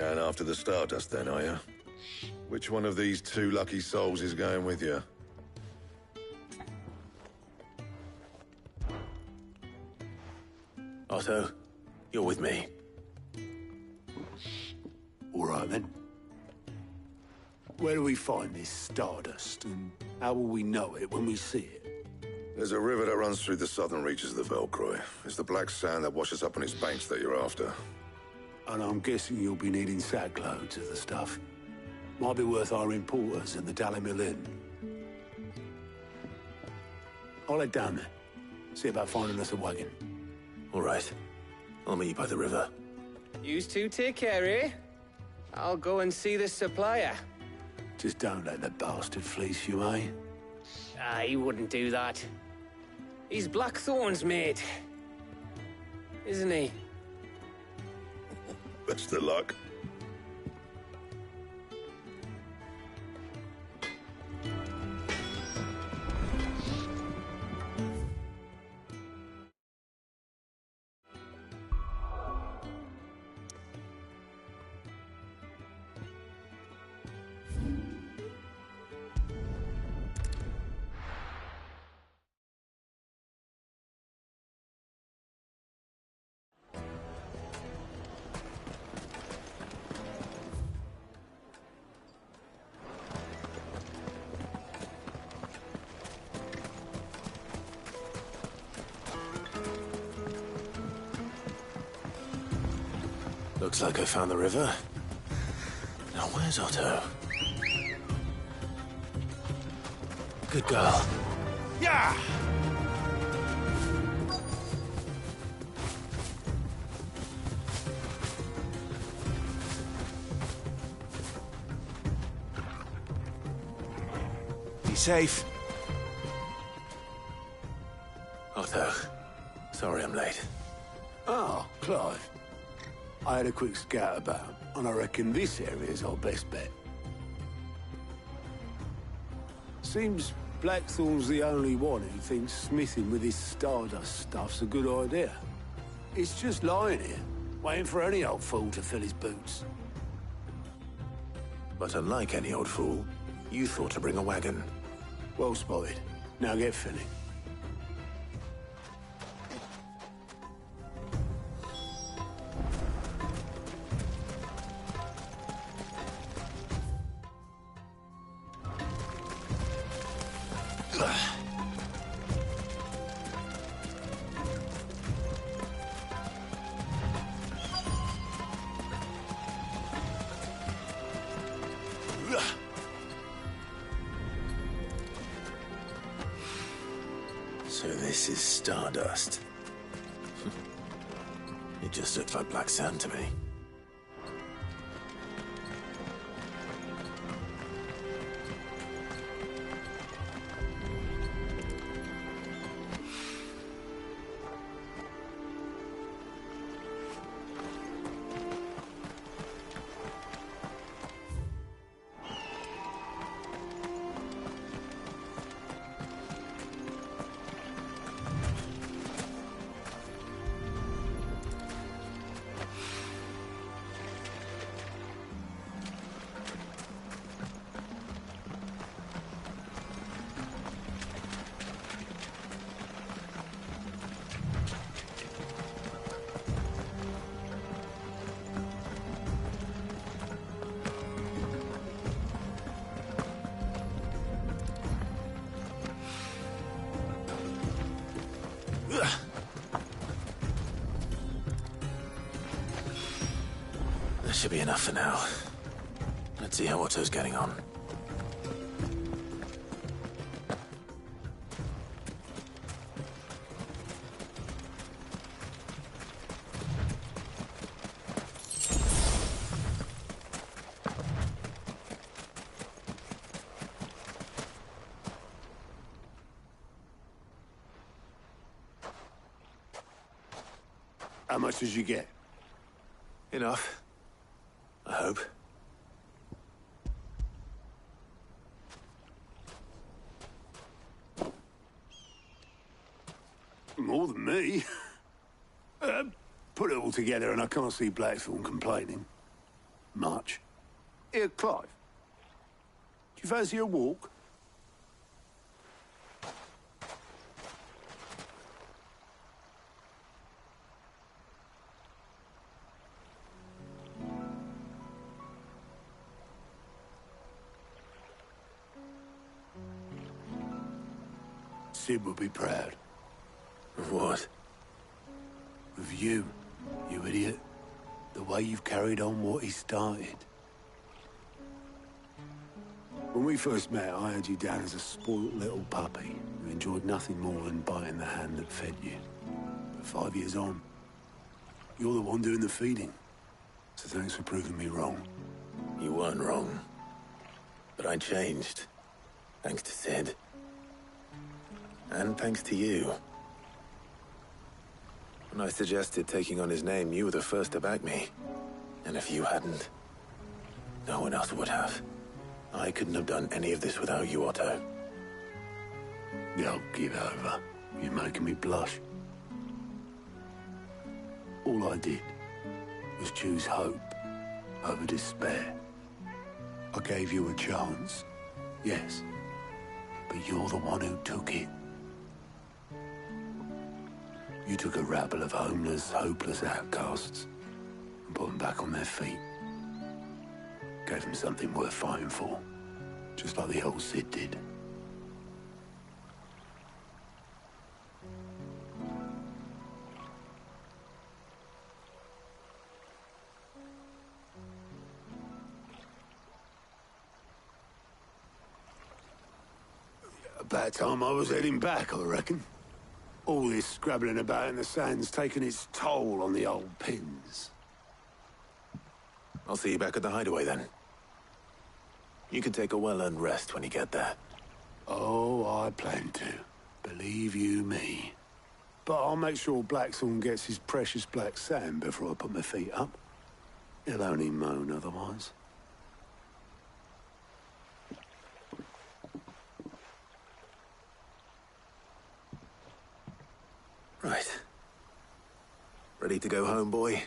Going after the Stardust then, are you? Which one of these two lucky souls is going with you? Otto, you're with me. All right, then. Where do we find this Stardust, and how will we know it when we see it? There's a river that runs through the southern reaches of the Velcroy. It's the black sand that washes up on its banks that you're after. And I'm guessing you'll be needing sackloads of the stuff. Might be worth our importers and the Dalimil Inn. I'll head down there. See about finding us a wagon. All right. I'll meet you by the river. Yous two take care, eh? I'll go and see the supplier. Just don't let the bastard fleece you, eh? He wouldn't do that. He's Blackthorn's mate. Isn't he? Best of luck. Looks like I found the river. Now where's Otto? Good girl. Yeah! Be safe. Otto, sorry I'm late. Oh, Clive. I had a quick scout about, and I reckon this area's our best bet. Seems Blackthorn's the only one who thinks smithing with his Stardust stuff's a good idea. It's just lying here, waiting for any old fool to fill his boots. But unlike any old fool, you thought to bring a wagon. Well spotted. Now get filling. So this is Stardust. It just looks like black sand to me. That should be enough for now. Let's see how Otto's getting on. How much did you get? Enough. I hope. More than me. Put it all together and I can't see Blackthorn complaining. Much. Here, Clive. Do you fancy a walk? Sid will be proud. Of what? Of you, you idiot. The way you've carried on what he started. When we first met, I had you down as a spoilt little puppy who enjoyed nothing more than biting the hand that fed you. But 5 years on, you're the one doing the feeding. So thanks for proving me wrong. You weren't wrong. But I changed. Thanks to Sid. And thanks to you. When I suggested taking on his name, you were the first to back me. And if you hadn't, no one else would have. I couldn't have done any of this without you, Otto. Yo, give over. You're making me blush. All I did was choose hope over despair. I gave you a chance, yes, but you're the one who took it. You took a rabble of homeless, hopeless outcasts and put them back on their feet. Gave them something worth fighting for, just like the old Sid did. About time I was heading back, I reckon. All this scrabbling about in the sand's taken its toll on the old pins. I'll see you back at the hideaway then. You can take a well-earned rest when you get there. Oh, I plan to. Believe you me. But I'll make sure Blackthorn gets his precious black sand before I put my feet up. He'll only moan otherwise. Right. Ready to go home, boy?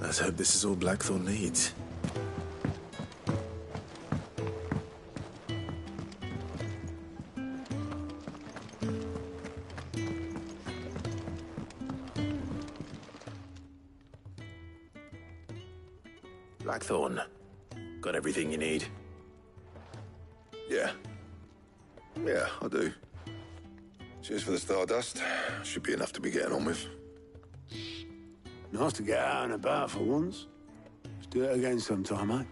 Let's hope this is all Blackthorn needs. Blackthorn, got everything you need? Yeah, I do. Cheers for the stardust. Should be enough to be getting on with. Nice to get out and about for once. Let's do it again sometime, eh?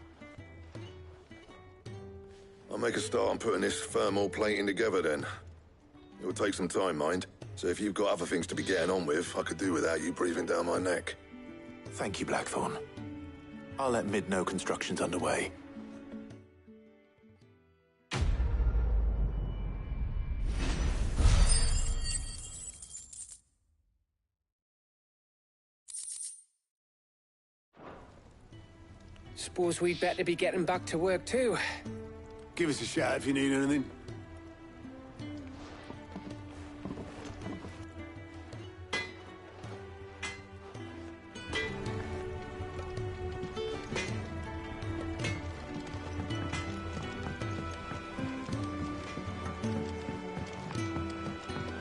I'll make a start on putting this thermal plating together then. It will take some time, mind. So if you've got other things to be getting on with, I could do without you breathing down my neck. Thank you, Blackthorn. I'll let Mid know construction's underway. Suppose we'd better be getting back to work too. Give us a shout if you need anything.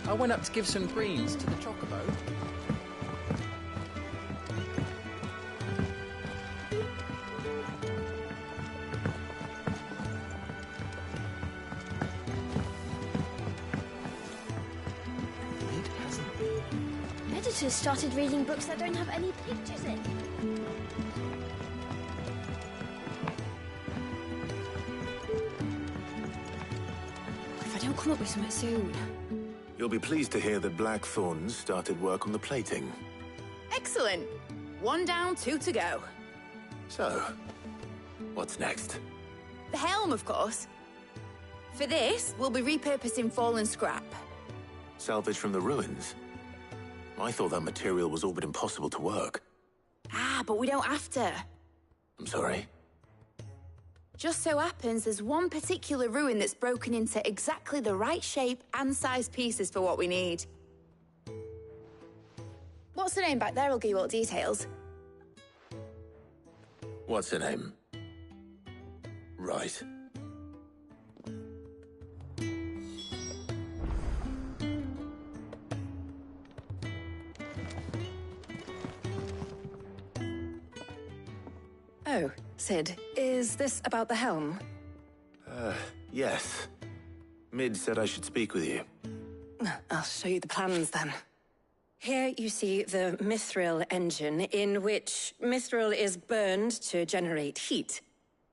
I went up to give some greens to the chocobo. Editors started reading books that don't have any pictures in. If I don't come up with something soon. You'll be pleased to hear that Blackthorn started work on the plating. Excellent. 1 down, 2 to go. So, what's next? The helm, of course. For this, we'll be repurposing fallen scrap. Salvage from the ruins? I thought that material was all but impossible to work. Ah, but we don't have to. I'm sorry. Just so happens there's one particular ruin that's broken into exactly the right shape and size pieces for what we need. What's the name back there? I'll give you all the details. What's her name? Right. Oh, Sid, is this about the helm? Yes. Mid said I should speak with you. I'll show you the plans then. Here you see the mithril engine, in which mithril is burned to generate heat.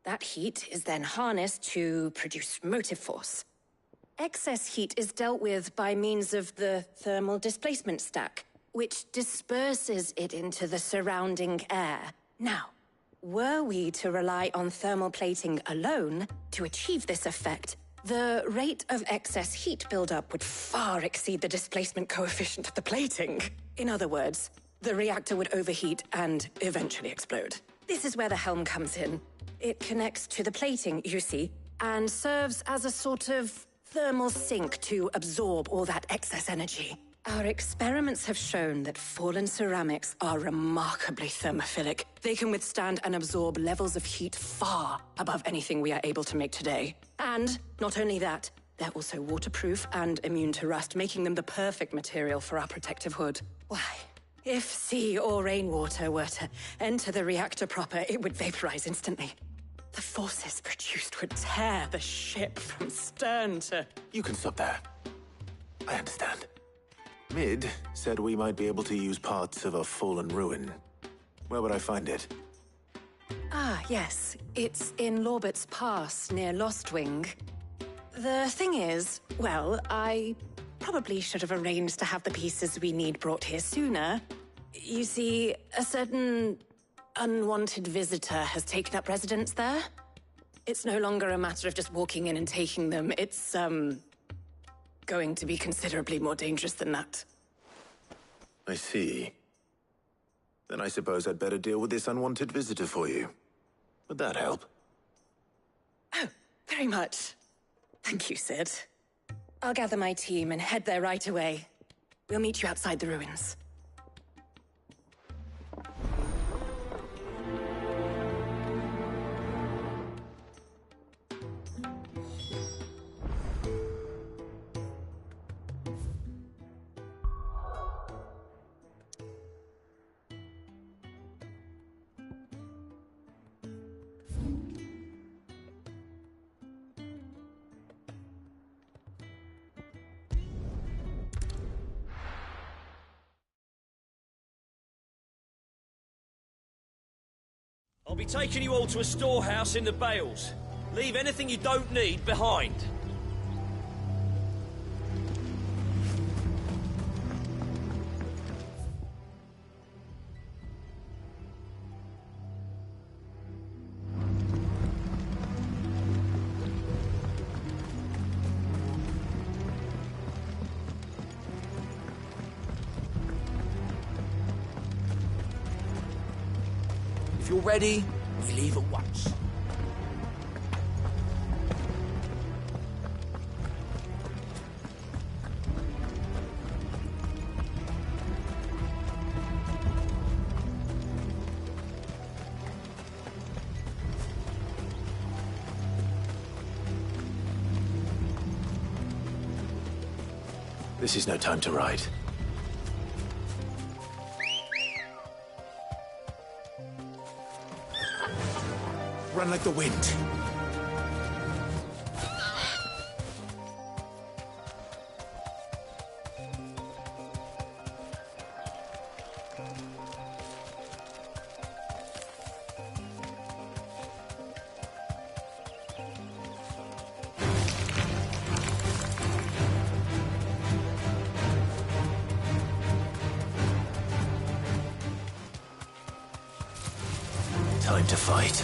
That heat is then harnessed to produce motive force. Excess heat is dealt with by means of the thermal displacement stack, which disperses it into the surrounding air. Now, were we to rely on thermal plating alone to achieve this effect, the rate of excess heat buildup would far exceed the displacement coefficient of the plating. In other words, the reactor would overheat and eventually explode. This is where the helm comes in. It connects to the plating, you see, and serves as a sort of thermal sink to absorb all that excess energy. Our experiments have shown that fallen ceramics are remarkably thermophilic. They can withstand and absorb levels of heat far above anything we are able to make today. And not only that, they're also waterproof and immune to rust, making them the perfect material for our protective hood. Why, if sea or rainwater were to enter the reactor proper, it would vaporize instantly. The forces produced would tear the ship from stern to... You can stop there. I understand. Mid said we might be able to use parts of a fallen ruin. Where would I find it? Ah, yes. It's in Lorbert's Pass, near Lostwing. The thing is, well, I probably should have arranged to have the pieces we need brought here sooner. You see, a certain unwanted visitor has taken up residence there. It's no longer a matter of just walking in and taking them. It's, going to be considerably more dangerous than that. I see. Then I suppose I'd better deal with this unwanted visitor for you. Would that help? Oh, very much. Thank you, Sid. I'll gather my team and head there right away. We'll meet you outside the ruins. I'll be taking you all to a storehouse in the Bales. Leave anything you don't need behind. If you're ready, we leave at once. This is no time to ride. Run like the wind. Time to fight.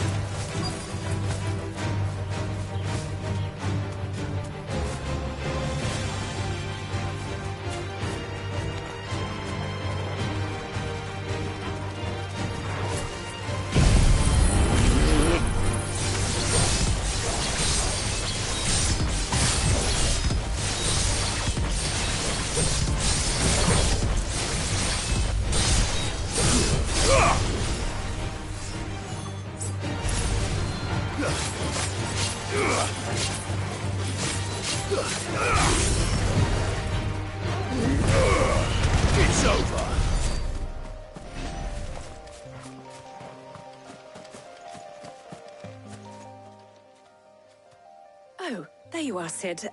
are, Sid.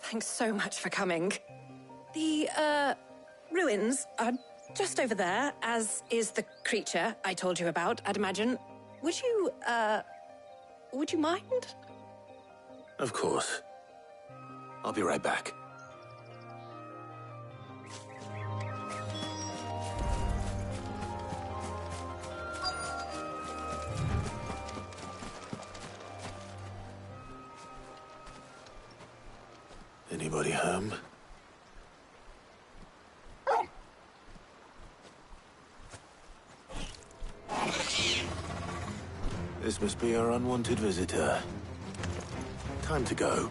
Thanks so much for coming. The, ruins are just over there, as is the creature I told you about, I'd imagine. Would you mind? Of course. I'll be right back. Anybody home? This must be our unwanted visitor. Time to go.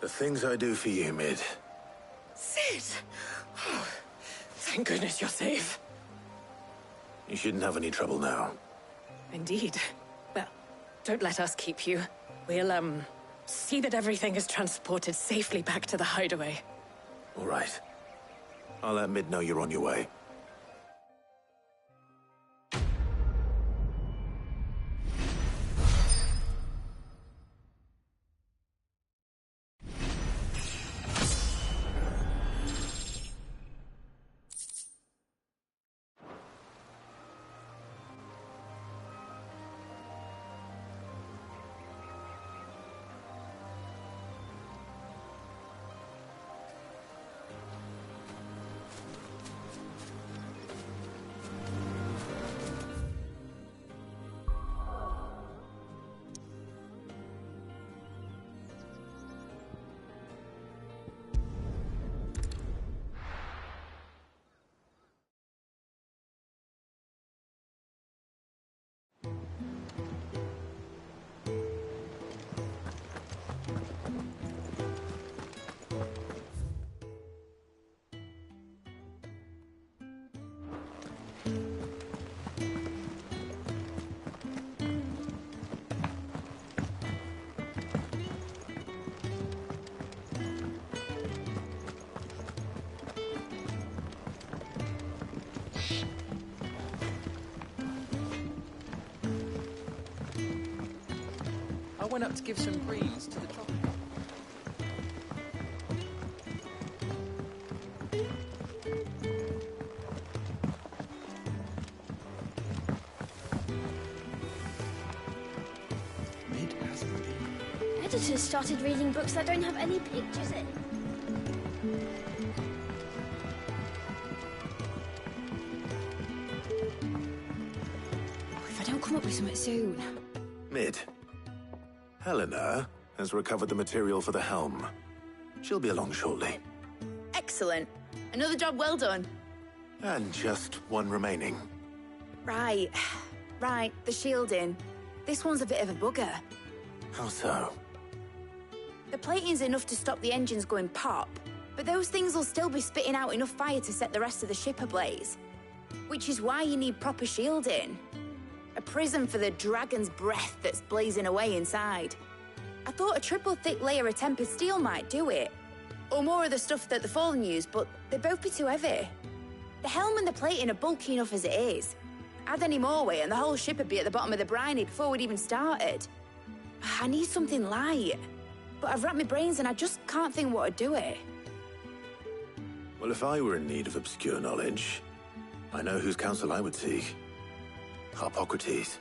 The things I do for you, Mid. Sid! Oh, thank goodness you're safe. You shouldn't have any trouble now. Indeed. Well, don't let us keep you. We'll, see that everything is transported safely back to the hideaway. All right. I'll let Mid know you're on your way. I went up to give some greens to the chocolate. Editors started reading books that don't have any pictures in. up with something soon. Mid. Helena has recovered the material for the helm. She'll be along shortly. Excellent. Another job well done. And just one remaining. Right. Right, the shielding. This one's a bit of a bugger. How so? The plating's enough to stop the engines going pop, but those things will still be spitting out enough fire to set the rest of the ship ablaze. Which is why you need proper shielding. A prism for the dragon's breath that's blazing away inside. I thought a triple thick layer of tempered steel might do it. Or more of the stuff that the Fallen use, but they'd both be too heavy. The helm and the plating are bulky enough as it is. Add any more weight and the whole ship would be at the bottom of the briny before we'd even started. I need something light. But I've racked my brains and I just can't think what would do it. Well, if I were in need of obscure knowledge, I know whose counsel I would seek. Harpocrates.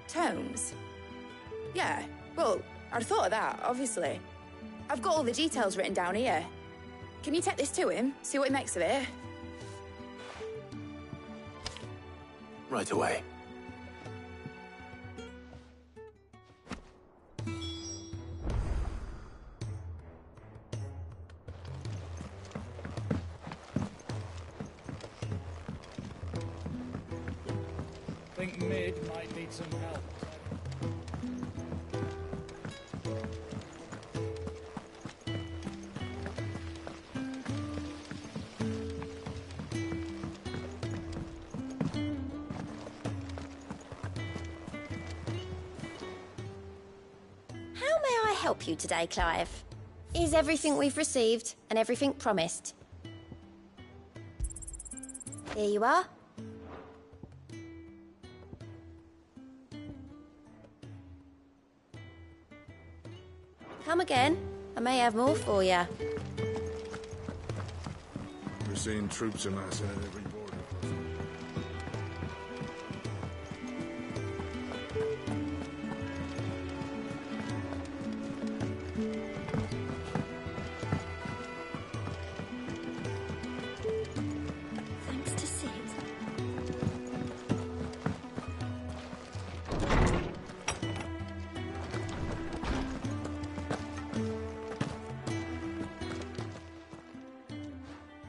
Tomes? Yeah, well, I'd thought of that, obviously. I've got all the details written down here. Can you take this to him, see what he makes of it? Right away. Think Mid might need some help. How may I help you today, Clive? Is everything we've received and everything promised? Here you are. Come again. I may have more for you. We're seeing troops amassing at every border. Thanks to Sid.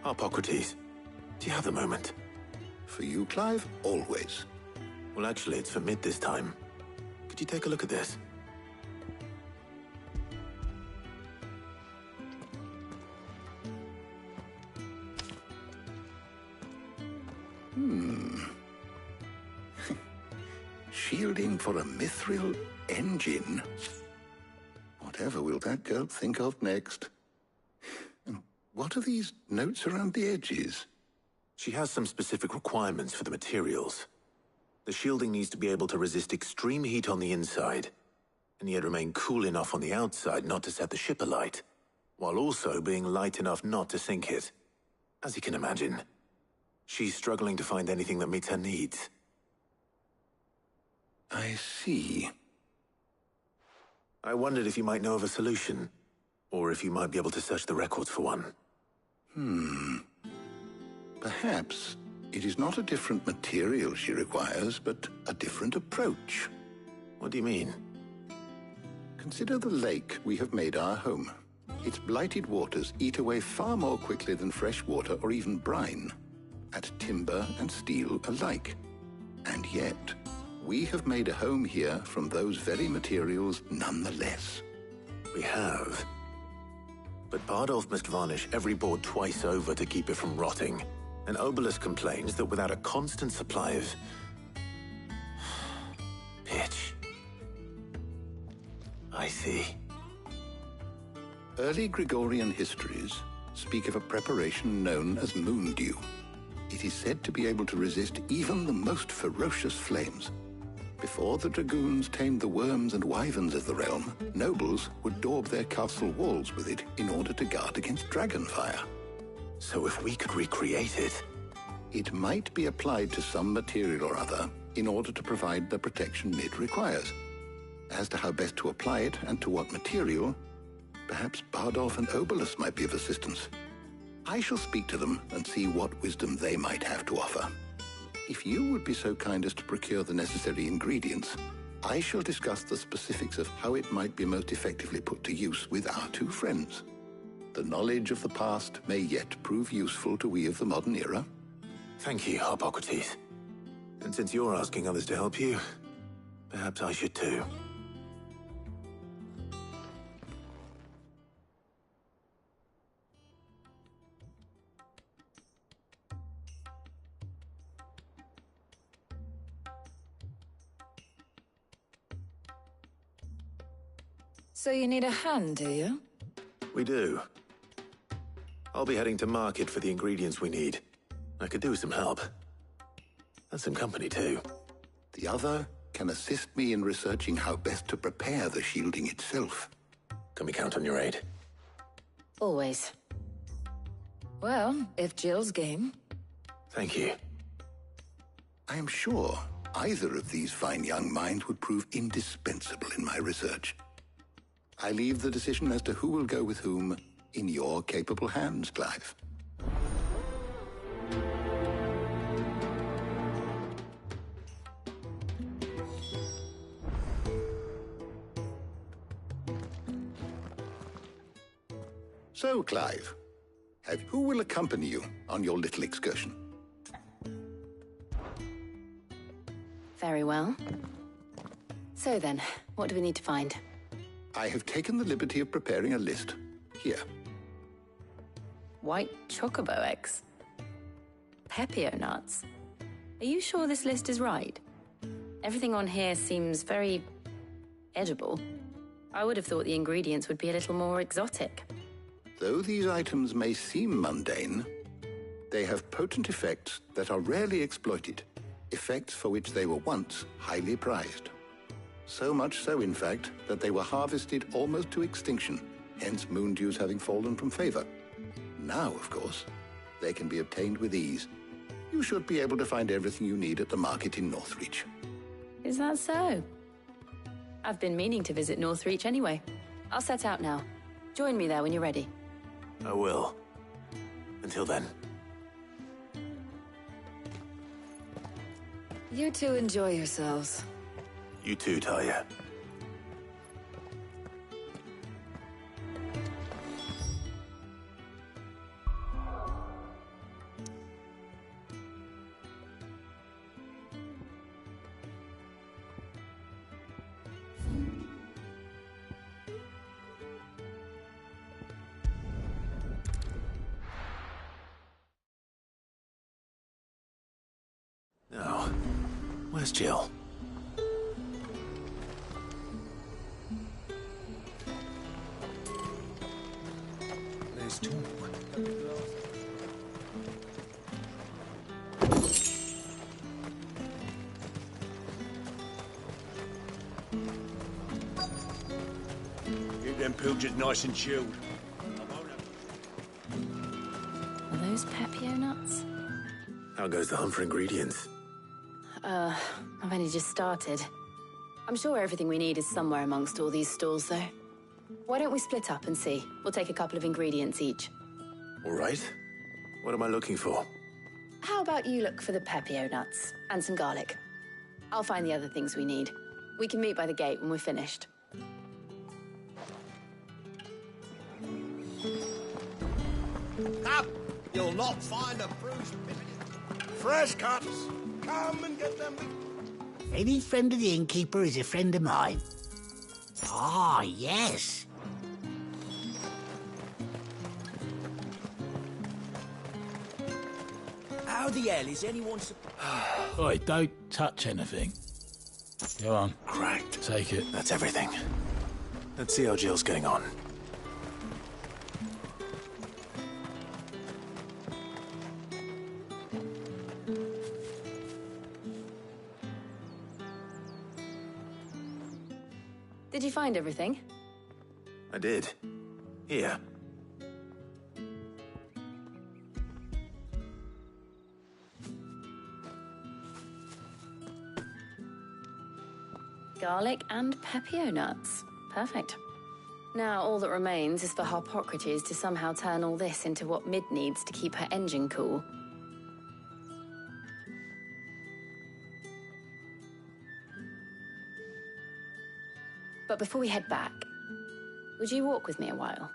Harpocrates, do you have the moment? For you, Clive? Always. Well, actually, it's for Mid this time. Could you take a look at this? Shielding for a mithril engine? Whatever will that girl think of next? And what are these notes around the edges? She has some specific requirements for the materials. The shielding needs to be able to resist extreme heat on the inside, and yet remain cool enough on the outside not to set the ship alight, while also being light enough not to sink it. As you can imagine, she's struggling to find anything that meets her needs. I see. I wondered if you might know of a solution, or if you might be able to search the records for one. Perhaps it is not a different material she requires, but a different approach. What do you mean? Consider the lake we have made our home. Its blighted waters eat away far more quickly than fresh water or even brine, at timber and steel alike. And yet, we have made a home here from those very materials nonetheless. We have. But Bardolph must varnish every board twice over to keep it from rotting. And Obelisk complains that without a constant supply of pitch. I see. Early Gregorian histories speak of a preparation known as moon dew. It is said to be able to resist even the most ferocious flames. Before the dragoons tamed the worms and wyverns of the realm, nobles would daub their castle walls with it in order to guard against dragonfire. So if we could recreate it... It might be applied to some material or other in order to provide the protection Mid requires. As to how best to apply it and to what material, perhaps Bardolph and Obelisk might be of assistance. I shall speak to them and see what wisdom they might have to offer. If you would be so kind as to procure the necessary ingredients, I shall discuss the specifics of how it might be most effectively put to use with our two friends. The knowledge of the past may yet prove useful to we of the modern era. Thank you, Hippocrates. And since you're asking others to help you, perhaps I should too. So you need a hand, do you? We do. I'll be heading to market for the ingredients we need. I could do with some help. And some company, too. The other can assist me in researching how best to prepare the shielding itself. Can we count on your aid? Always. Well, if Jill's game. Thank you. I am sure either of these fine young minds would prove indispensable in my research. I leave the decision as to who will go with whom in your capable hands, Clive. So, Clive, who will accompany you on your little excursion? Very well. So then, what do we need to find? I have taken the liberty of preparing a list. Here. White chocobo eggs. Pepio nuts. Are you sure this list is right? Everything on here seems very edible. I would have thought the ingredients would be a little more exotic. Though these items may seem mundane, they have potent effects that are rarely exploited, effects for which they were once highly prized. So much so, in fact, that they were harvested almost to extinction, hence moon dews having fallen from favor. Now, of course, they can be obtained with ease. You should be able to find everything you need at the market in Northreach. Is that so? I've been meaning to visit Northreach anyway. I'll set out now. Join me there when you're ready. I will. Until then. You two enjoy yourselves. You too, Talia. Now, where's Jill? Let's talk. Keep them pilgers nice and chilled. Are those Pepio nuts? How goes the hunt for ingredients? I've only just started. I'm sure everything we need is somewhere amongst all these stalls, though. Why don't we split up and see? We'll take a couple of ingredients each. All right. What am I looking for? How about you look for the Pepio nuts and some garlic? I'll find the other things we need. We can meet by the gate when we're finished. Up! You'll not find a bruised bit. Fresh cuts! Come and get them. Any friend of the innkeeper is a friend of mine. Ah, yes. How the hell is anyone Oi, don't touch anything. Go on. Cracked. Take it. That's everything. Let's see how Jill's getting on. Did you find everything? I did. Here. Garlic and Pepio nuts. Perfect. Now all that remains is for Hippocrates to somehow turn all this into what Mid needs to keep her engine cool. But before we head back, would you walk with me a while?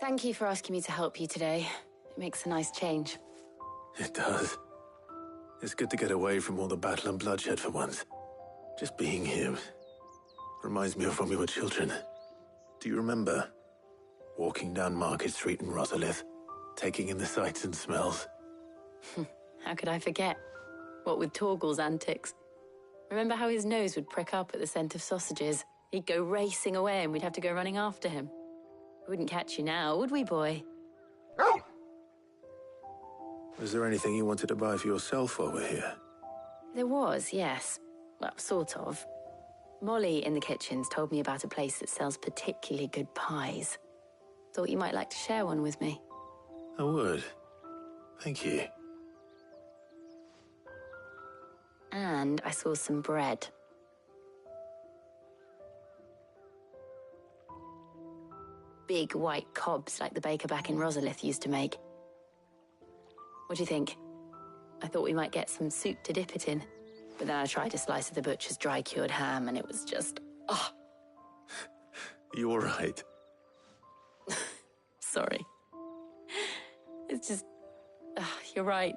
Thank you for asking me to help you today. It makes a nice change. It does. It's good to get away from all the battle and bloodshed for once. Just being here reminds me of when we were children. Do you remember? Walking down Market Street in Rosalith, taking in the sights and smells. How could I forget? What with Torgal's antics. Remember how his nose would prick up at the scent of sausages? He'd go racing away and we'd have to go running after him. We wouldn't catch you now, would we, boy? Was there anything you wanted to buy for yourself while we're here? There was, yes. Well, sort of. Molly in the kitchens told me about a place that sells particularly good pies. Thought you might like to share one with me. I would. Thank you. And I saw some bread. Big white cobs like the baker back in Rosalith used to make. What do you think? I thought we might get some soup to dip it in. But then I tried a slice of the butcher's dry-cured ham, and it was just... oh. You all right? Sorry. It's just... you're right.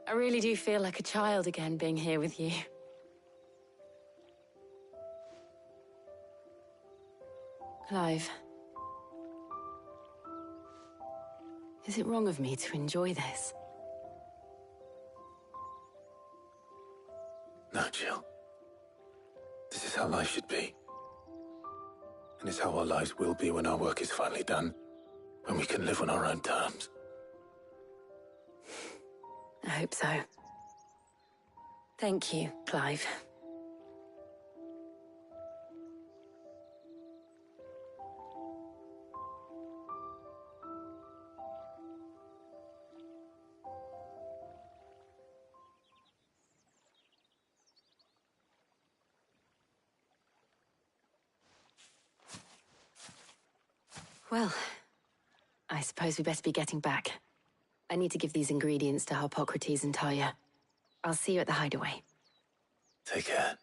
I really do feel like a child again being here with you. Clive. Is it wrong of me to enjoy this? No, Jill. This is how life should be. And it's how our lives will be when our work is finally done. When we can live on our own terms. I hope so. Thank you, Clive. Well, I suppose we best be getting back. I need to give these ingredients to Harpocrates and Tarja. I'll see you at the hideaway. Take care.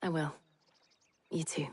I will. You too.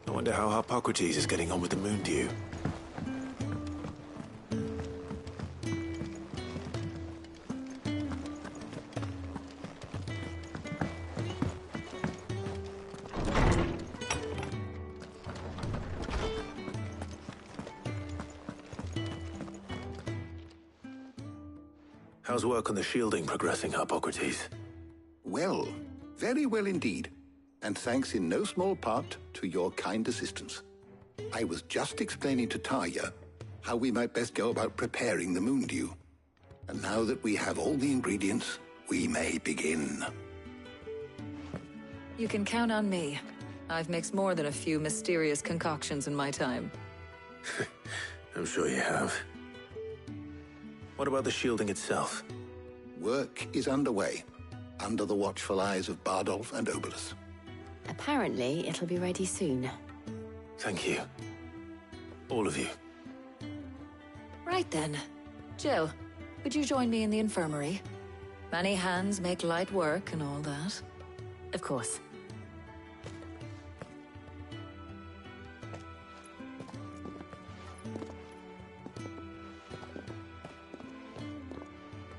I wonder how Harpocrates is getting on with the moon dew. How's work on the shielding progressing, Harpocrates? Well, very well indeed. And thanks in no small part to your kind assistance. I was just explaining to Tarja how we might best go about preparing the moon dew. And now that we have all the ingredients, we may begin. You can count on me. I've mixed more than a few mysterious concoctions in my time. I'm sure you have. What about the shielding itself? Work is underway, under the watchful eyes of Bardolph and Obolus. Apparently, it'll be ready soon. Thank you. All of you. Right then. Jill, would you join me in the infirmary? Many hands make light work and all that. Of course.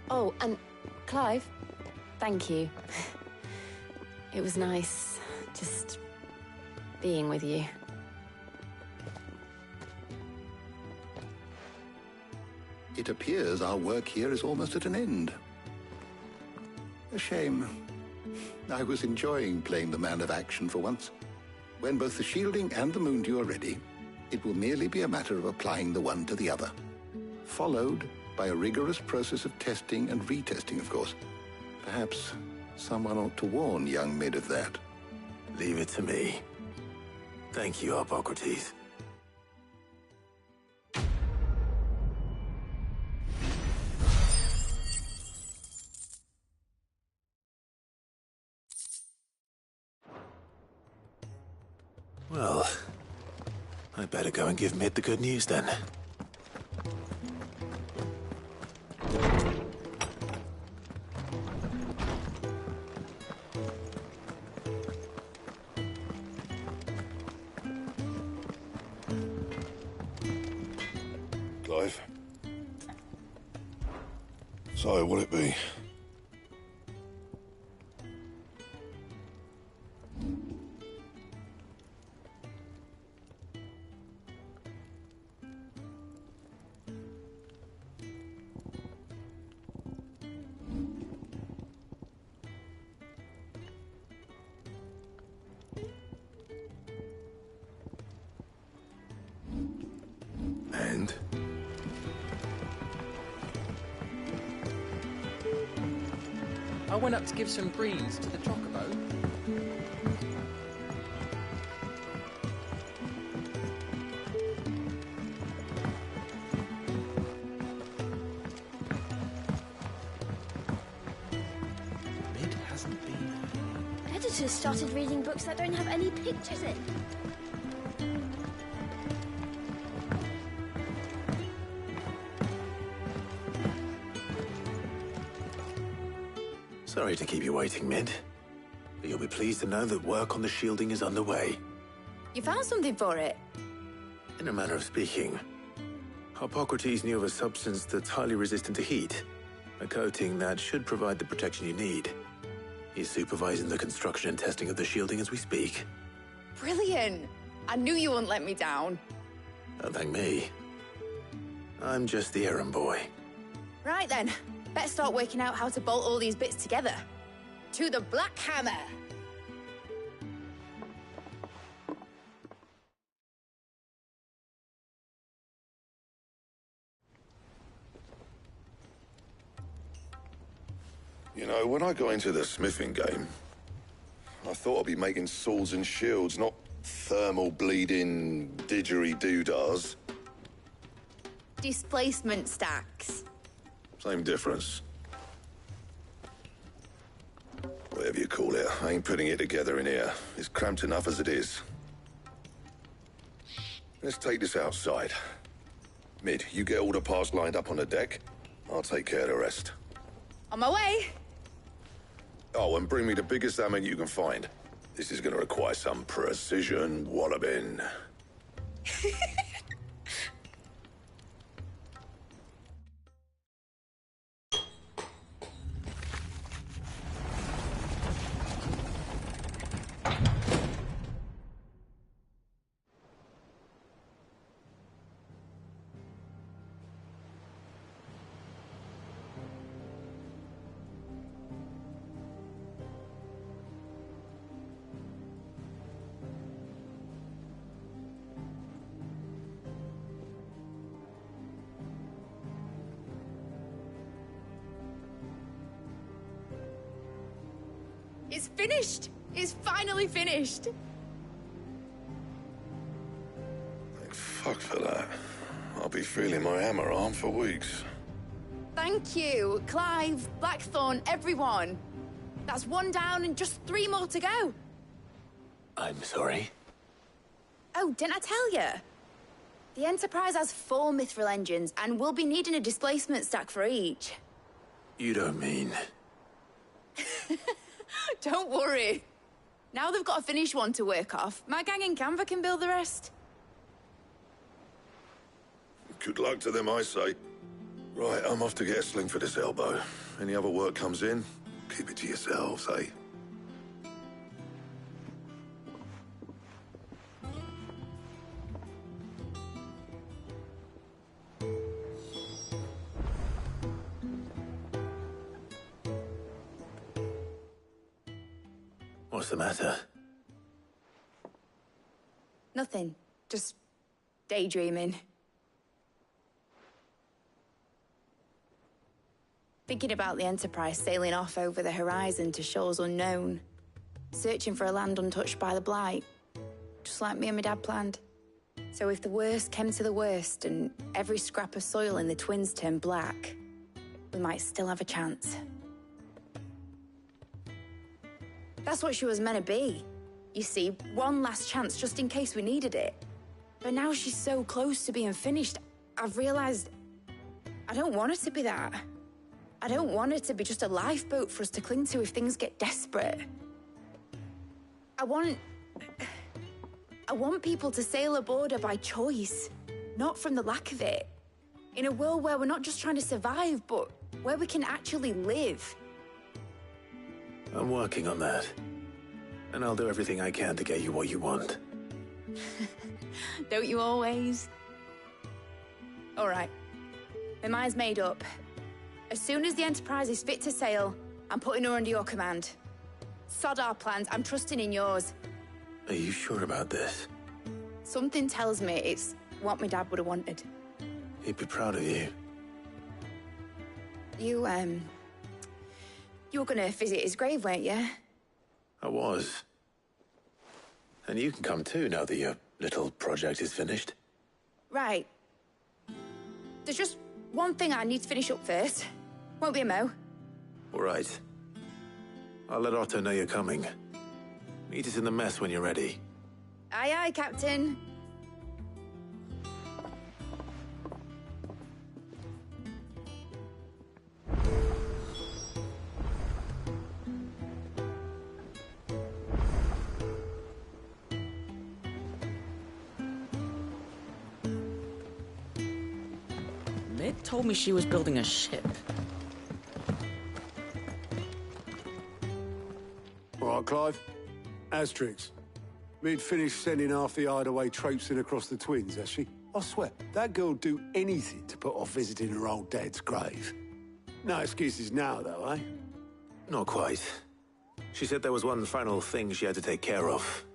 Oh, and Clive, thank you. It was nice, just being with you. It appears our work here is almost at an end. A shame. I was enjoying playing the man of action for once. When both the shielding and the moondew are ready, it will merely be a matter of applying the one to the other. Followed by a rigorous process of testing and retesting, of course. Perhaps someone ought to warn young Mid of that. Leave it to me. Thank you, Hippocrates. Well, I better go and give Mid the good news then. Clive? So, what'll it be? And? I went up to give some breeze to the chocobo. Mid hasn't been. Editors started reading books that don't have any pictures in. Sorry to keep you waiting, Mid. But you'll be pleased to know that work on the shielding is underway. You found something for it? In a manner of speaking, Hippocrates knew of a substance that's highly resistant to heat. A coating that should provide the protection you need. He's supervising the construction and testing of the shielding as we speak. Brilliant! I knew you wouldn't let me down. Don't thank me. I'm just the errand boy. Right then, better start working out how to bolt all these bits together. To the Black Hammer! You know, when I got into the smithing game, I thought I'd be making swords and shields, not thermal bleeding didgeridoo-dahs. Displacement stacks. Same difference. Whatever you call it, I ain't putting it together in here. It's cramped enough as it is. Let's take this outside. Mid, you get all the parts lined up on the deck. I'll take care of the rest. On my way! Oh, and bring me the biggest hammer you can find. This is gonna require some precision walloping. It's finished! It's finally finished! Thank fuck for that. I'll be feeling my hammer arm for weeks. Thank you, Clive, Blackthorn, everyone. That's one down and just 3 more to go. I'm sorry. Oh, didn't I tell you? The Enterprise has 4 mithril engines, and we'll be needing a displacement stack for each. You don't mean... Don't worry. Now they've got a finished one to work off, my gang in Canva can build the rest. Good luck to them, I say. Right, I'm off to get a sling for this elbow. Any other work comes in, keep it to yourselves, eh? What's the matter? Nothing. Just daydreaming. Thinking about the Enterprise sailing off over the horizon to shores unknown. Searching for a land untouched by the Blight. Just like me and my dad planned. So if the worst came to the worst and every scrap of soil in the Twins turned black, we might still have a chance. That's what she was meant to be. You see, one last chance just in case we needed it. But now she's so close to being finished, I've realized I don't want her to be that. I don't want her to be just a lifeboat for us to cling to if things get desperate. I want people to sail aboard her by choice, not from the lack of it. In a world where we're not just trying to survive, but where we can actually live. I'm working on that. And I'll do everything I can to get you what you want. Don't you always? All right. My mind's made up. As soon as the Enterprise is fit to sail, I'm putting her under your command. Sod our plans, I'm trusting in yours. Are you sure about this? Something tells me it's what my dad would have wanted. He'd be proud of you. You were gonna visit his grave, weren't you? I was. And you can come too now that your little project is finished. Right. There's just one thing I need to finish up first. Won't be a mo. All right. I'll let Otto know you're coming. Meet us in the mess when you're ready. Aye, aye, Captain. Mid told me she was building a ship. All right, Clive. Asterix. We'd finished sending half the hideaway traipsing across the Twins, has she? I swear, that girl'd do anything to put off visiting her old dad's grave. No excuses now, though, eh? Not quite. She said there was one final thing she had to take care of.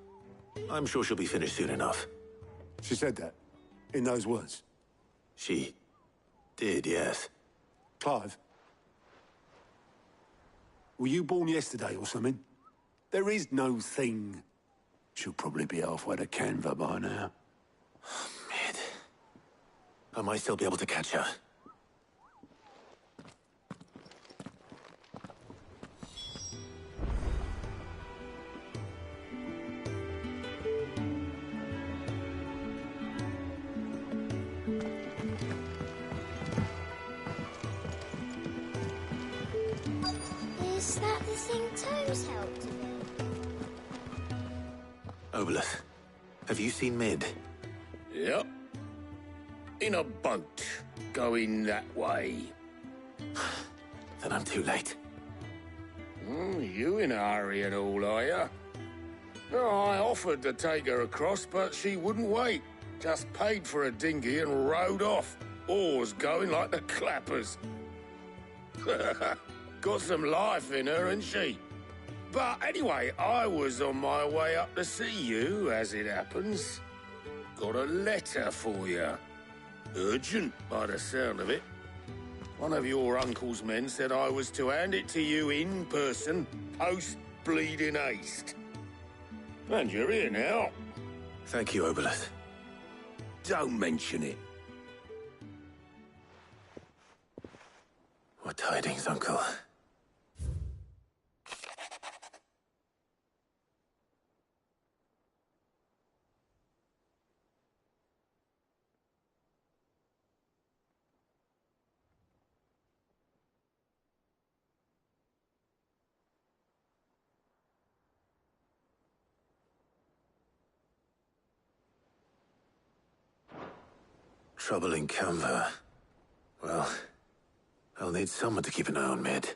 I'm sure she'll be finished soon enough. She said that? In those words? She did, yes. Clive? Were you born yesterday or something? There is no thing. She'll probably be halfway to Canva by now. Mid. I might still be able to catch her. Is that the thing Tomes helped with? Obolus, have you seen Mid? Yep. In a boat, going that way. Then I'm too late. You in a hurry and all, are you? No, I offered to take her across, but she wouldn't wait. Just paid for a dinghy and rowed off. Oars going like the clappers. Got some life in her, ain't she? But anyway, I was on my way up to see you, as it happens. Got a letter for you. Urgent, by the sound of it. One of your uncle's men said I was to hand it to you in person, post-bleeding haste. And you're here now. Thank you, Obolus. Don't mention it. What tidings, Uncle? Trouble in Canva. Well, I'll need someone to keep an eye on Mid.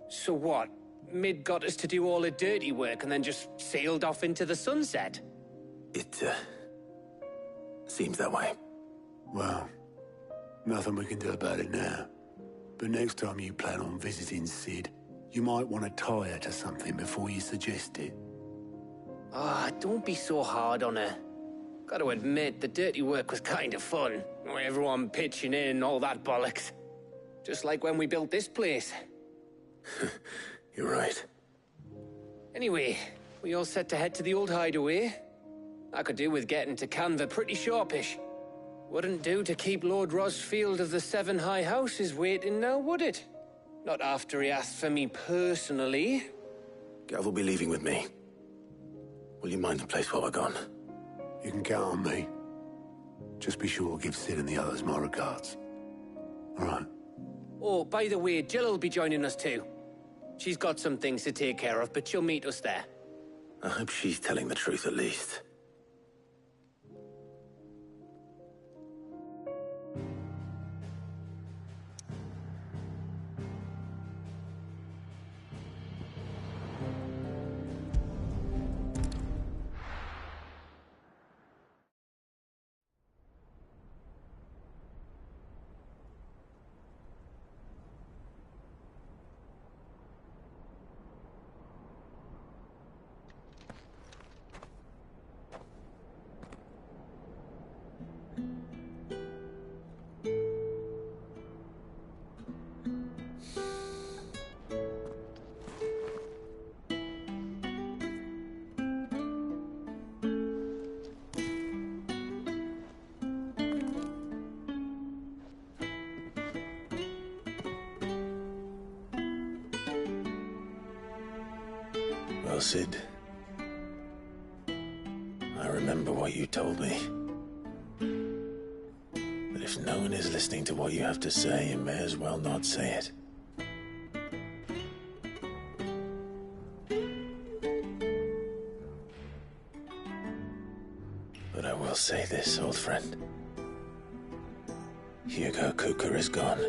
So what? Mid got us to do all the dirty work and then just sailed off into the sunset? It, seems that way. Well, Nothing we can do about it now. But next time you plan on visiting Sid, you might want to tie her to something before you suggest it. Ah, don't be so hard on her. Gotta admit, the dirty work was kind of fun. Everyone pitching in and all that bollocks. Just like when we built this place. You're right. Anyway, we all set to head to the old hideaway. I could do with getting to Canva pretty sharpish. Wouldn't do to keep Lord Rosfield of the Seven High Houses waiting now, would it? Not after he asked for me personally. Gav will be leaving with me. Will you mind the place while we're gone? You can count on me. Just be sure to give Sid and the others my regards. All right. Oh, by the way, Jill will be joining us too. She's got some things to take care of, but she'll meet us there. I hope she's telling the truth at least. Well, Sid, I remember what you told me. But if no one is listening to what you have to say, you may as well not say it. But I will say this, old friend. Hugo Kuka is gone.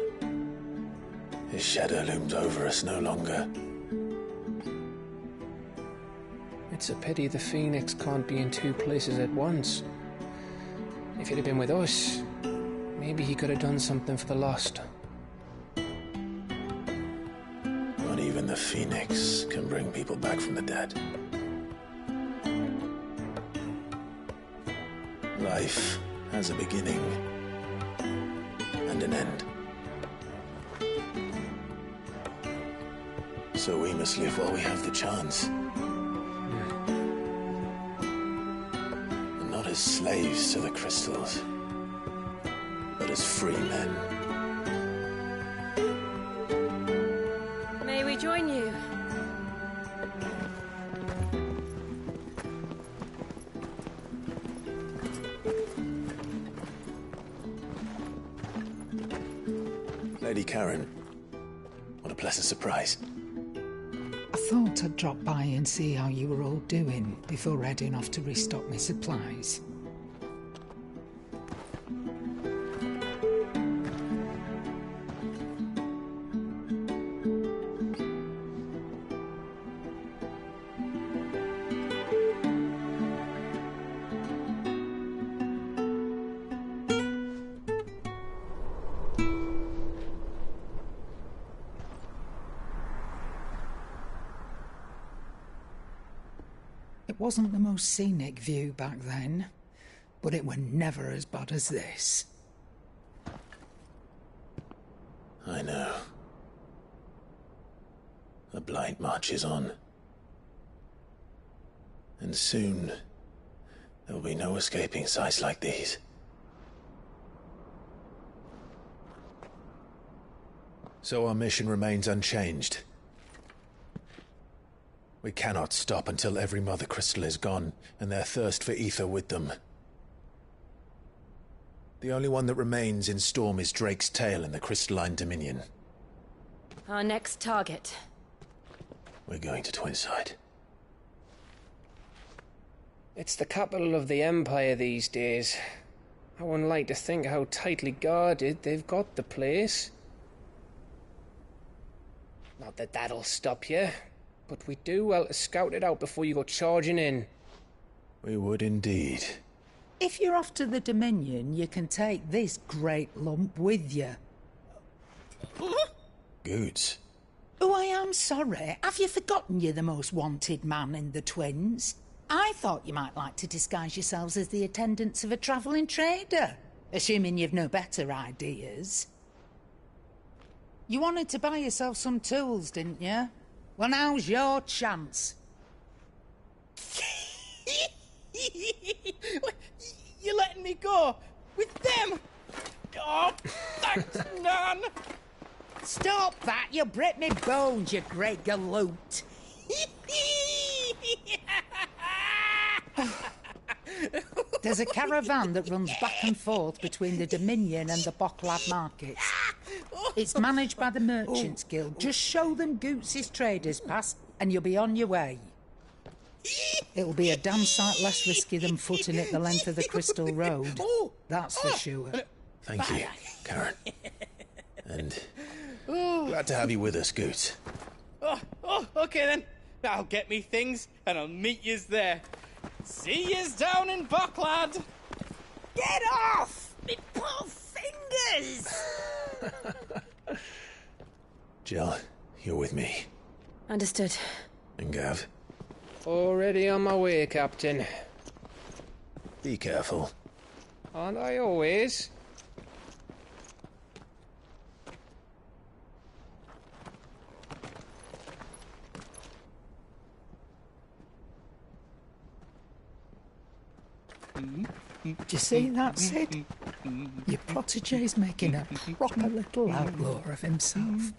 His shadow looms over us no longer. It's a pity the Phoenix can't be in two places at once. If he'd have been with us, maybe he could have done something for the lost. Not even the Phoenix can bring people back from the dead. Life has a beginning and an end. So we must live while we have the chance. As slaves to the crystals, but as free men. May we join you? Lady Karen, what a pleasant surprise. I thought I'd drop by and see how you were all doing before heading off to restock my supplies. It wasn't the most scenic view back then, but it were never as bad as this. I know. The blight marches on. And soon, there will be no escaping sights like these. So our mission remains unchanged. We cannot stop until every Mother Crystal is gone, and their thirst for ether with them. The only one that remains in Storm is Drake's Tail in the Crystalline Dominion. Our next target. We're going to Twinside. It's the capital of the Empire these days. I wouldn't like to think how tightly guarded they've got the place. Not that that'll stop you. But we do well to scout it out before you go charging in. We would indeed. If you're off to the Dominion, you can take this great lump with you. Goods. Oh, I am sorry. Have you forgotten you're the most wanted man in the Twins? I thought you might like to disguise yourselves as the attendants of a travelling trader, assuming you've no better ideas. You wanted to buy yourself some tools, didn't you? Well, now's your chance. You're letting me go? With them? Oh, thanks, Nan! Stop that! You'll break me bones, you great galoot! There's a caravan that runs back and forth between the Dominion and the Bocklad markets. It's managed by the Merchants Guild. Just show them Goots' traders pass and you'll be on your way. It'll be a damn sight less risky than footing it the length of the Crystal Road. That's for sure. Thank you, Karen. And glad to have you with us, Goots. Okay then. I'll get me things and I'll meet yous there. See yous down in Bocklad. Get off! Me poor fingers! Jill, you're with me. Understood. And Gav? Already on my way, Captain. Be careful. Aren't I always? Do you see that, Sid? Your protege's making a proper little outlaw of himself.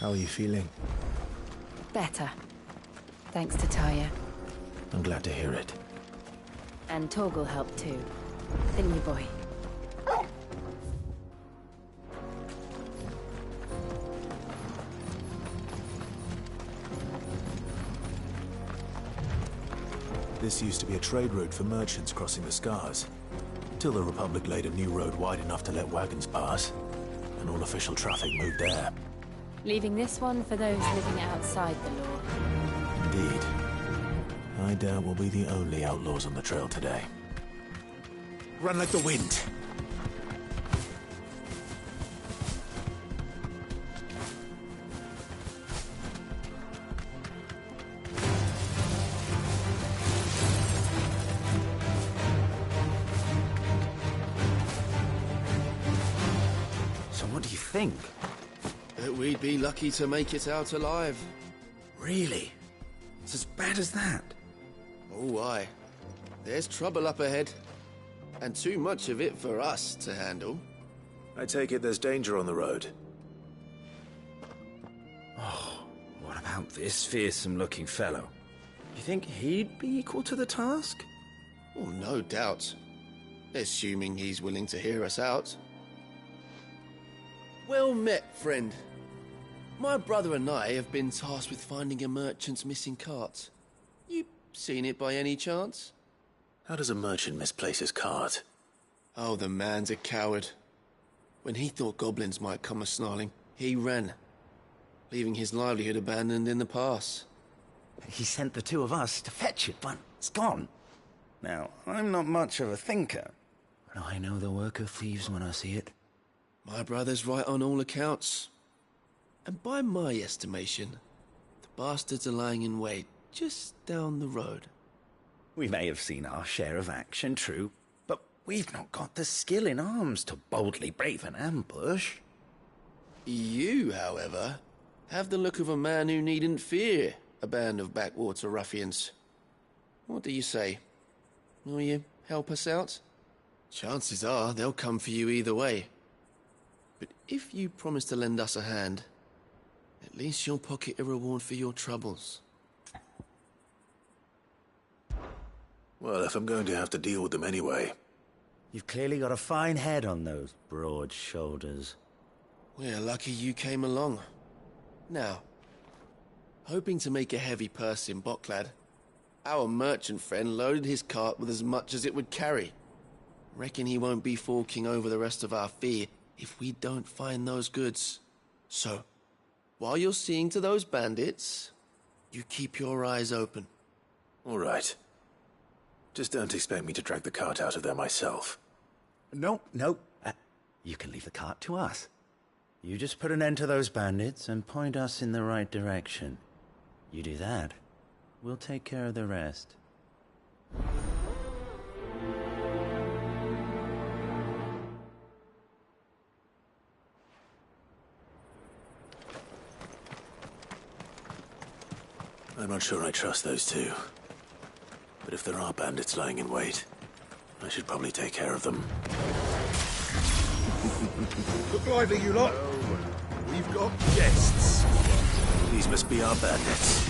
How are you feeling? Better. Thanks to Taya. I'm glad to hear it. And Torgal helped too. Didn't you, boy? This used to be a trade route for merchants crossing the Scars, till the Republic laid a new road wide enough to let wagons pass, and all official traffic moved there. Leaving this one for those living outside the law. Indeed. I doubt we'll be the only outlaws on the trail today. Run like the wind! So what do you think? That we'd be lucky to make it out alive. Really? It's as bad as that? Oh, aye. There's trouble up ahead. And too much of it for us to handle. I take it there's danger on the road. Oh, what about this fearsome-looking fellow? You think he'd be equal to the task? Oh, no doubt. Assuming he's willing to hear us out. Well met, friend. My brother and I have been tasked with finding a merchant's missing cart. You seen it by any chance? How does a merchant misplace his cart? Oh, the man's a coward. When he thought goblins might come a-snarling, he ran, leaving his livelihood abandoned in the pass. He sent the two of us to fetch it, but it's gone. Now, I'm not much of a thinker, but I know the work of thieves when I see it. My brother's right on all accounts. And by my estimation, the bastards are lying in wait just down the road. We may have seen our share of action, true, but we've not got the skill in arms to boldly brave an ambush. You, however, have the look of a man who needn't fear a band of backwater ruffians. What do you say? Will you help us out? Chances are they'll come for you either way. But if you promise to lend us a hand, at least you'll pocket a reward for your troubles. Well, if I'm going to have to deal with them anyway. You've clearly got a fine head on those broad shoulders. We're lucky you came along. Now, hoping to make a heavy purse in Boklad, our merchant friend loaded his cart with as much as it would carry. Reckon he won't be forking over the rest of our fee if we don't find those goods. So, while you're seeing to those bandits, you keep your eyes open. All right. Just don't expect me to drag the cart out of there myself. No. You can leave the cart to us. You just put an end to those bandits and point us in the right direction. You do that, we'll take care of the rest. I'm not sure I trust those two. But if there are bandits lying in wait, I should probably take care of them. Look lively, you lot. We've got guests. These must be our bandits.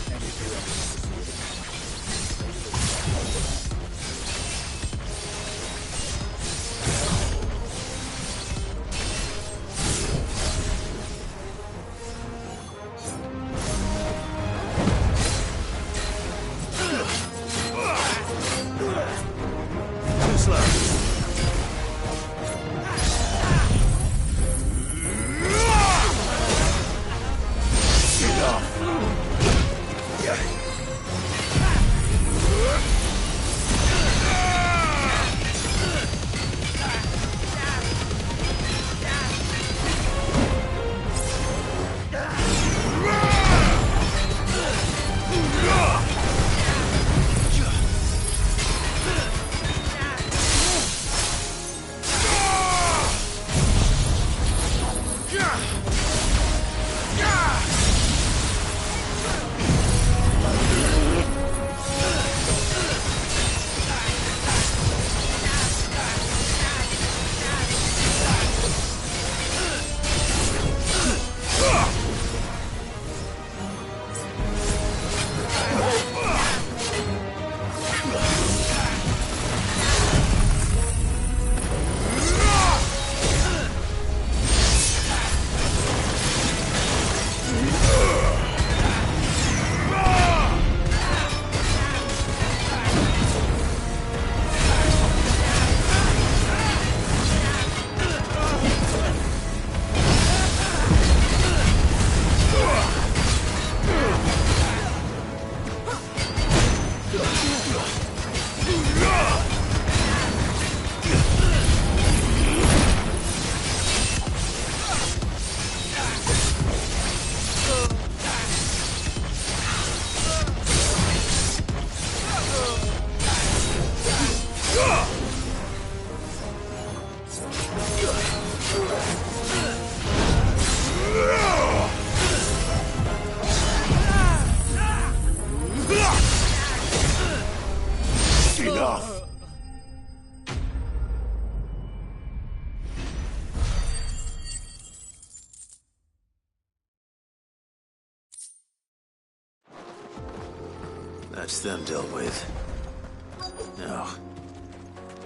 That's them dealt with. Now,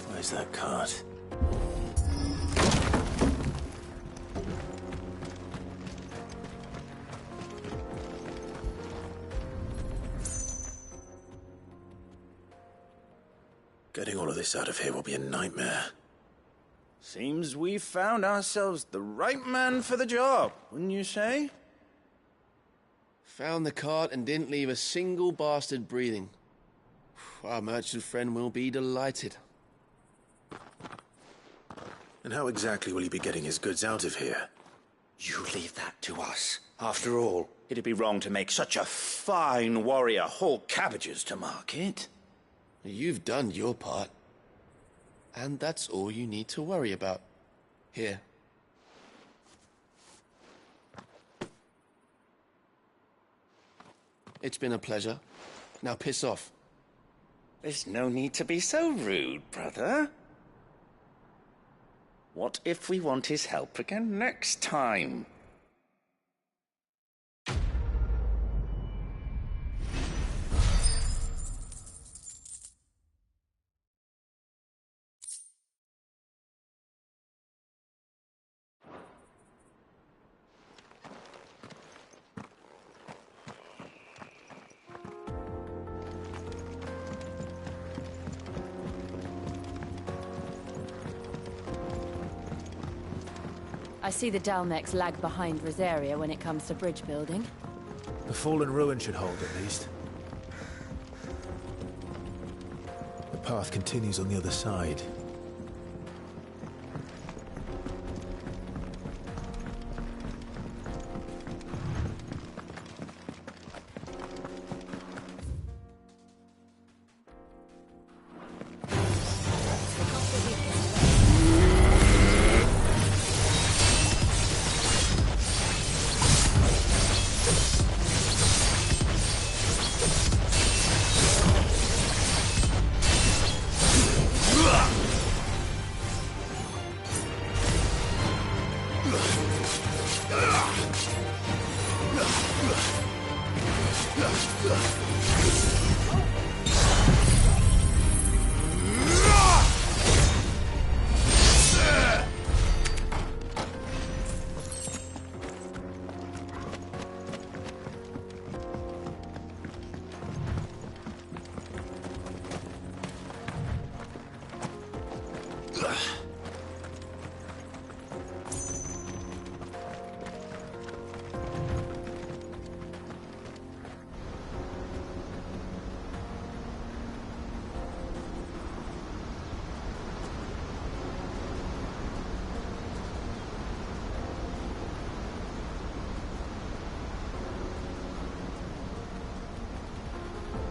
where's that cart? Getting all of this out of here will be a nightmare. Seems we've found ourselves the right man for the job, wouldn't you say? Found the cart and didn't leave a single bastard breathing. Our merchant friend will be delighted. And how exactly will he be getting his goods out of here? You leave that to us. After all, it'd be wrong to make such a fine warrior haul cabbages to market. You've done your part. And that's all you need to worry about. Here. It's been a pleasure. Now piss off. There's no need to be so rude, brother. What if we want his help again next time? I see the Dalmex lag behind Rosaria when it comes to bridge building. The fallen ruin should hold, at least. The path continues on the other side.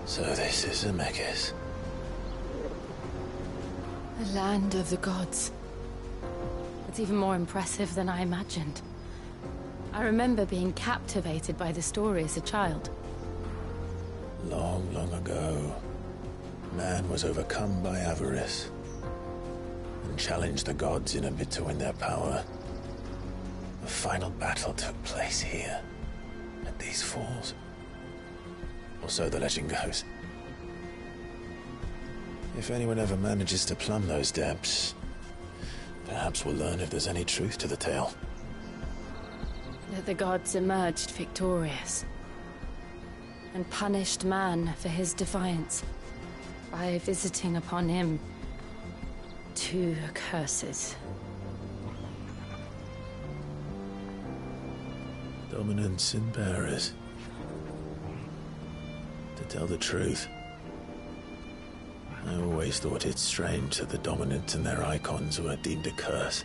So this is Zemeckis. The land of the gods. It's even more impressive than I imagined. I remember being captivated by the story as a child. Long, long ago, man was overcome by avarice and challenged the gods in a bid to win their power. The final battle took place here, at these falls. Or so the legend goes. If anyone ever manages to plumb those depths, perhaps we'll learn if there's any truth to the tale. That the gods emerged victorious and punished man for his defiance by visiting upon him 2 curses. Dominance and bearers. To tell the truth, I always thought it strange that the dominant and their icons were deemed a curse.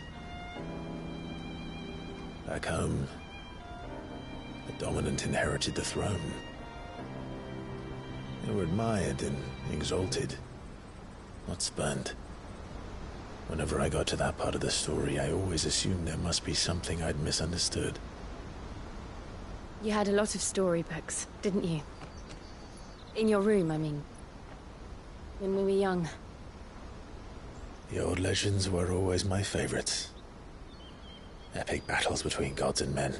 Back home, the dominant inherited the throne. They were admired and exalted, not spurned. Whenever I got to that part of the story, I always assumed there must be something I'd misunderstood. You had a lot of storybooks, didn't you? In your room, I mean. When we were young. The old legends were always my favorites. Epic battles between gods and men.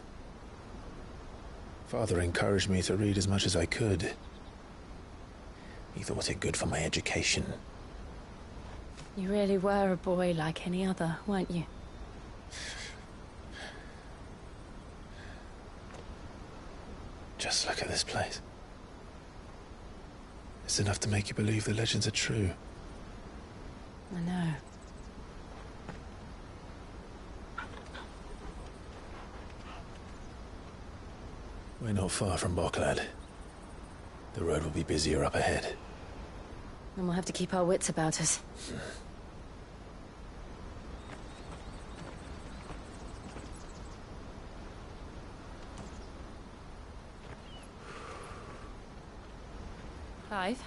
Father encouraged me to read as much as I could. He thought it good for my education. You really were a boy like any other, weren't you? Just look at this place. It's enough to make you believe the legends are true. I know. We're not far from Boklad. The road will be busier up ahead. And we'll have to keep our wits about us. Clive?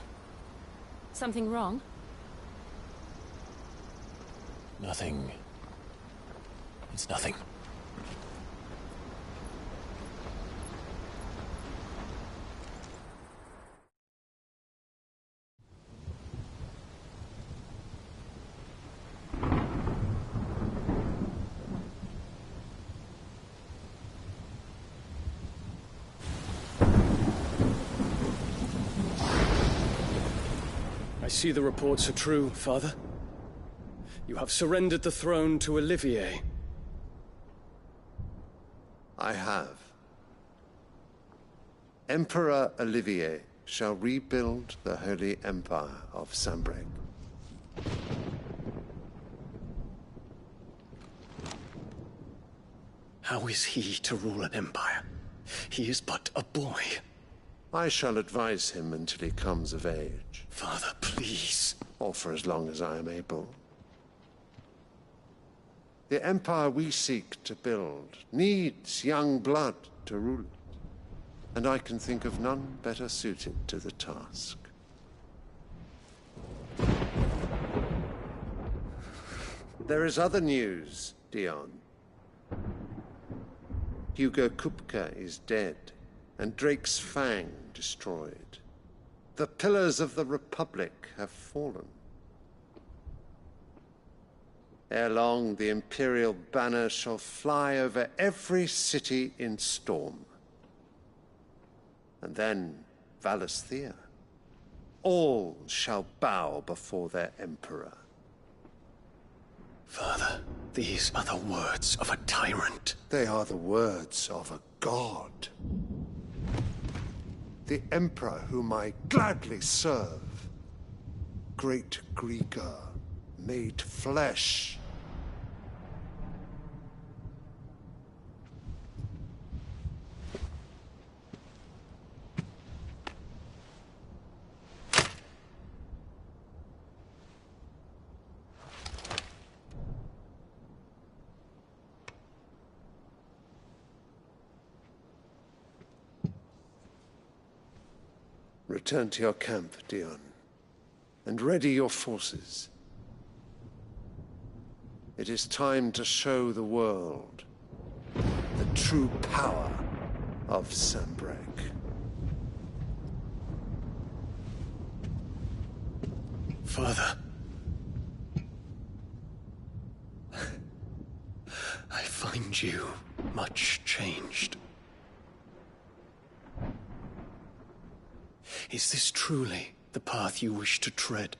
Something wrong? Nothing. It's nothing. I see the reports are true, Father. You have surrendered the throne to Olivier. I have. Emperor Olivier shall rebuild the Holy Empire of Sanbreque. How is he to rule an empire? He is but a boy. I shall advise him until he comes of age. Father, please. Or for as long as I am able. The empire we seek to build needs young blood to rule it, and I can think of none better suited to the task. There is other news, Dion. Hugo Kupka is dead, and Drake's Fang destroyed. The pillars of the Republic have fallen. Ere long, the Imperial banner shall fly over every city in Storm. And then, Valisthea. All shall bow before their Emperor. Father, these are the words of a tyrant. They are the words of a god. The Emperor whom I gladly serve. Great Grieger, made flesh. Return to your camp, Dion, and ready your forces. It is time to show the world the true power of Sanbreque. Father. I find you much changed. Is this truly the path you wish to tread?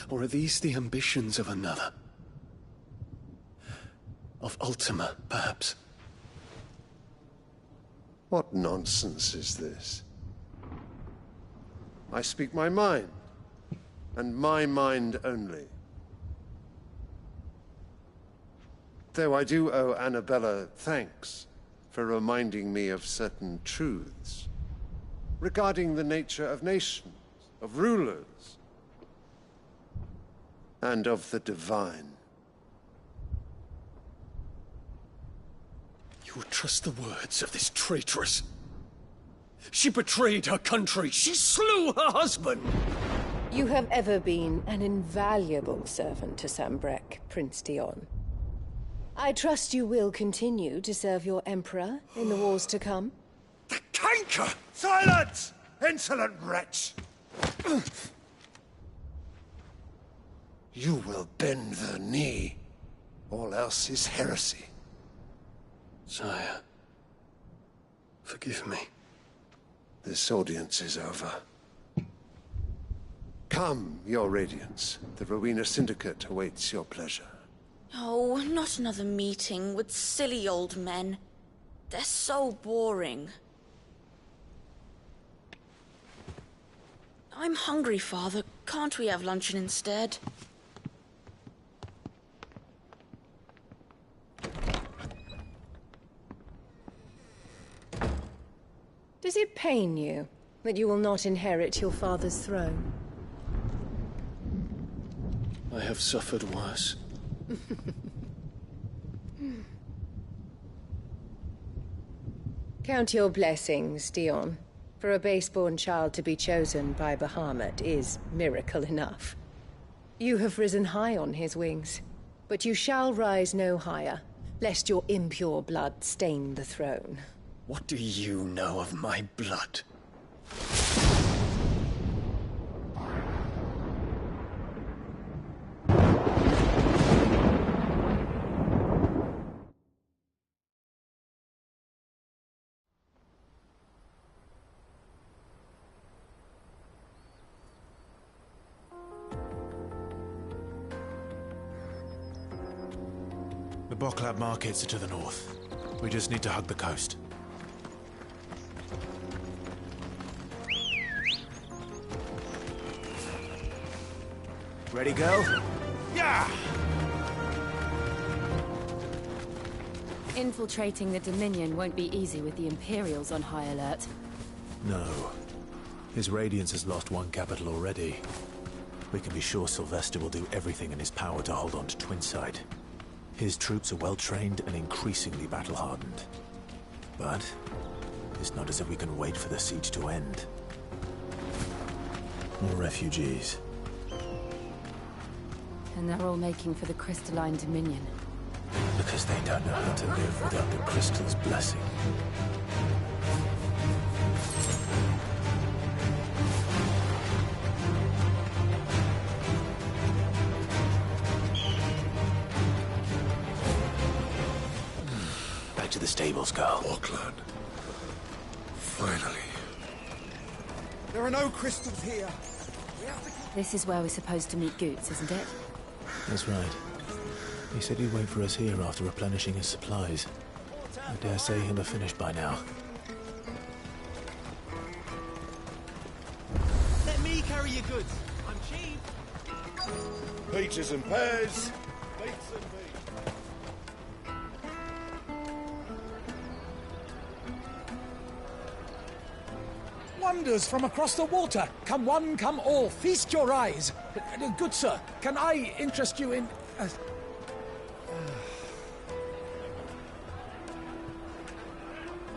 Or are these the ambitions of another? Of Ultima, perhaps? What nonsense is this? I speak my mind, and my mind only. Though I do owe Annabella thanks for reminding me of certain truths regarding the nature of nations, of rulers, and of the divine. You would trust the words of this traitress? She betrayed her country. She slew her husband. You have ever been an invaluable servant to Sanbreque, Prince Dion. I trust you will continue to serve your Emperor in the wars to come. The canker! Silence! Insolent wretch! You will bend the knee. All else is heresy. Sire, forgive me. This audience is over. Come, your Radiance. The Rowena Syndicate awaits your pleasure. Oh, not another meeting with silly old men. They're so boring. I'm hungry, Father. Can't we have luncheon instead? Does it pain you that you will not inherit your father's throne? I have suffered worse. Count your blessings, Dion. For a base-born child to be chosen by Bahamut is miracle enough. You have risen high on his wings, but you shall rise no higher, lest your impure blood stain the throne. What do you know of my blood? The Boklab markets are to the north. We just need to hug the coast. Ready, go? Yeah! Infiltrating the Dominion won't be easy with the Imperials on high alert. No. His Radiance has lost one capital already. We can be sure Sylvester will do everything in his power to hold on to Twinside. His troops are well-trained and increasingly battle-hardened. But it's not as if we can wait for the siege to end. More refugees. And they're all making for the Crystalline Dominion. Because they don't know how to live without the Crystal's blessing. Back to the stables, Carl. Auckland. Finally. There are no crystals here. This is where we're supposed to meet Goots, isn't it? That's right. He said he'd wait for us here after replenishing his supplies. I dare say he'll have finished by now. Let me carry your goods. I'm cheap. Peaches and pears. Beets and beans. Wonders from across the water. Come one, come all. Feast your eyes. Good sir, can I interest you in...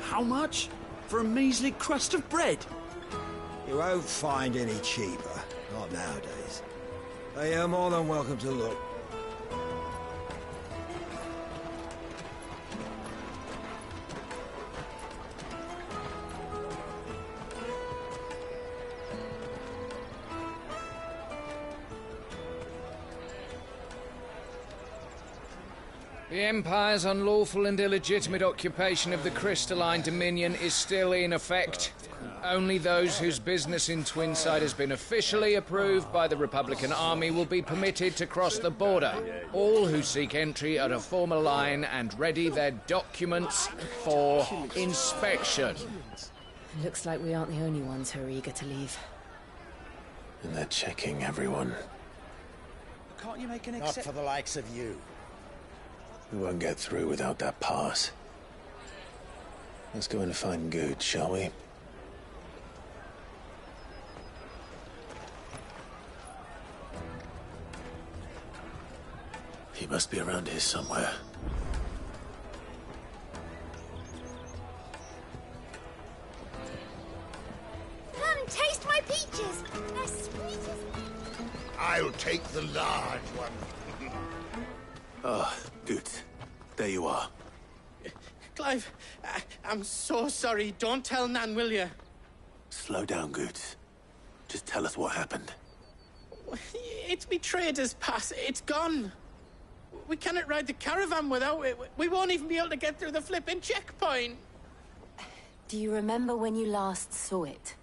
How much? For a measly crust of bread? You won't find any cheaper. Not nowadays. But you're more than welcome to look. The Empire's unlawful and illegitimate occupation of the Crystalline Dominion is still in effect. Only those whose business in Twinside has been officially approved by the Republican Army will be permitted to cross the border. All who seek entry are to form a line and ready their documents for inspection. Looks like we aren't the only ones who are eager to leave. And they're checking everyone. Can't you make an Not for the likes of you. We won't get through without that pass. Let's go in and find Good, shall we? He must be around here somewhere. Come, taste my peaches. They're sweet as... I'll take the large one. Ah, good. There you are. Clive, I'm so sorry. Don't tell Nan, will you? Slow down, Goots. Just tell us what happened. It's me trader's pass. It's gone. We cannot ride the caravan without it. We won't even be able to get through the flipping checkpoint. Do you remember when you last saw it?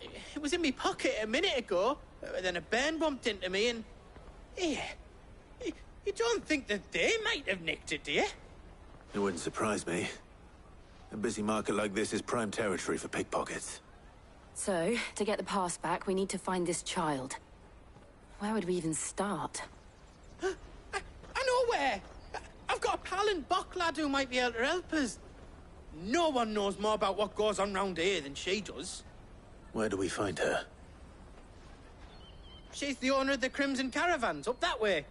It was in my pocket a minute ago. Then a bairn bumped into me and... Yeah. You don't think that they might have nicked it, do you? It wouldn't surprise me. A busy market like this is prime territory for pickpockets. So, to get the pass back, we need to find this child. Where would we even start? I know where! I've got a pal in Boklad who might be able to help us. No one knows more about what goes on round here than she does. Where do we find her? She's the owner of the Crimson Caravans, up that way.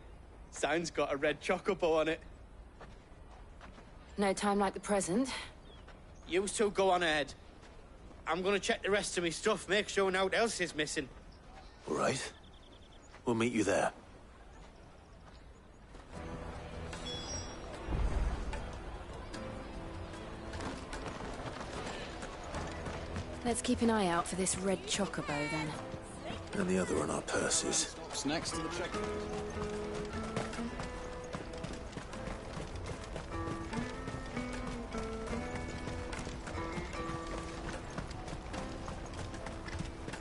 Sign's got a red chocobo on it. No time like the present. You two go on ahead. I'm gonna check the rest of my stuff, make sure nothing else is missing. All right. We'll meet you there. Let's keep an eye out for this red chocobo, then. And the other on our purses. What's next to the check?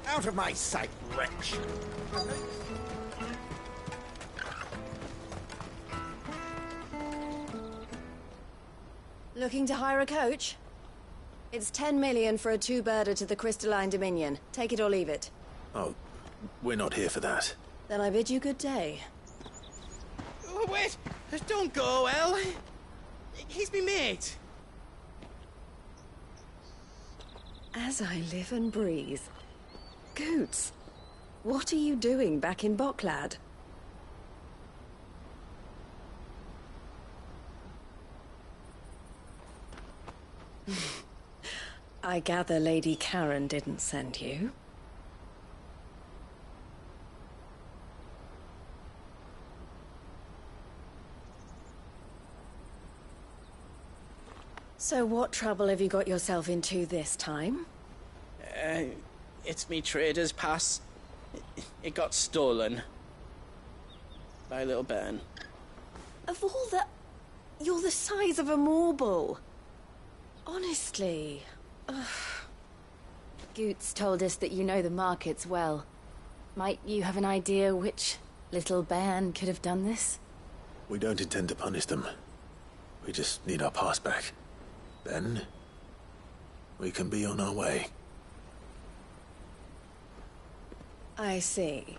Out of my sight, wretch! Looking to hire a coach? It's 10 million for a two-birder to the Crystalline Dominion. Take it or leave it. Oh, we're not here for that. Then I bid you good day. Oh, wait! Don't go, El. He's me mate. As I live and breathe. Goots, what are you doing back in Boklad? I gather Lady Karen didn't send you. So what trouble have you got yourself into this time? It's me trader's pass. It got stolen. By little Ben. Of all the... You're the size of a marble. Honestly. Ugh. Goots told us that you know the markets well. Might you have an idea which little bairn could have done this? We don't intend to punish them. We just need our pass back. Then, we can be on our way. I see.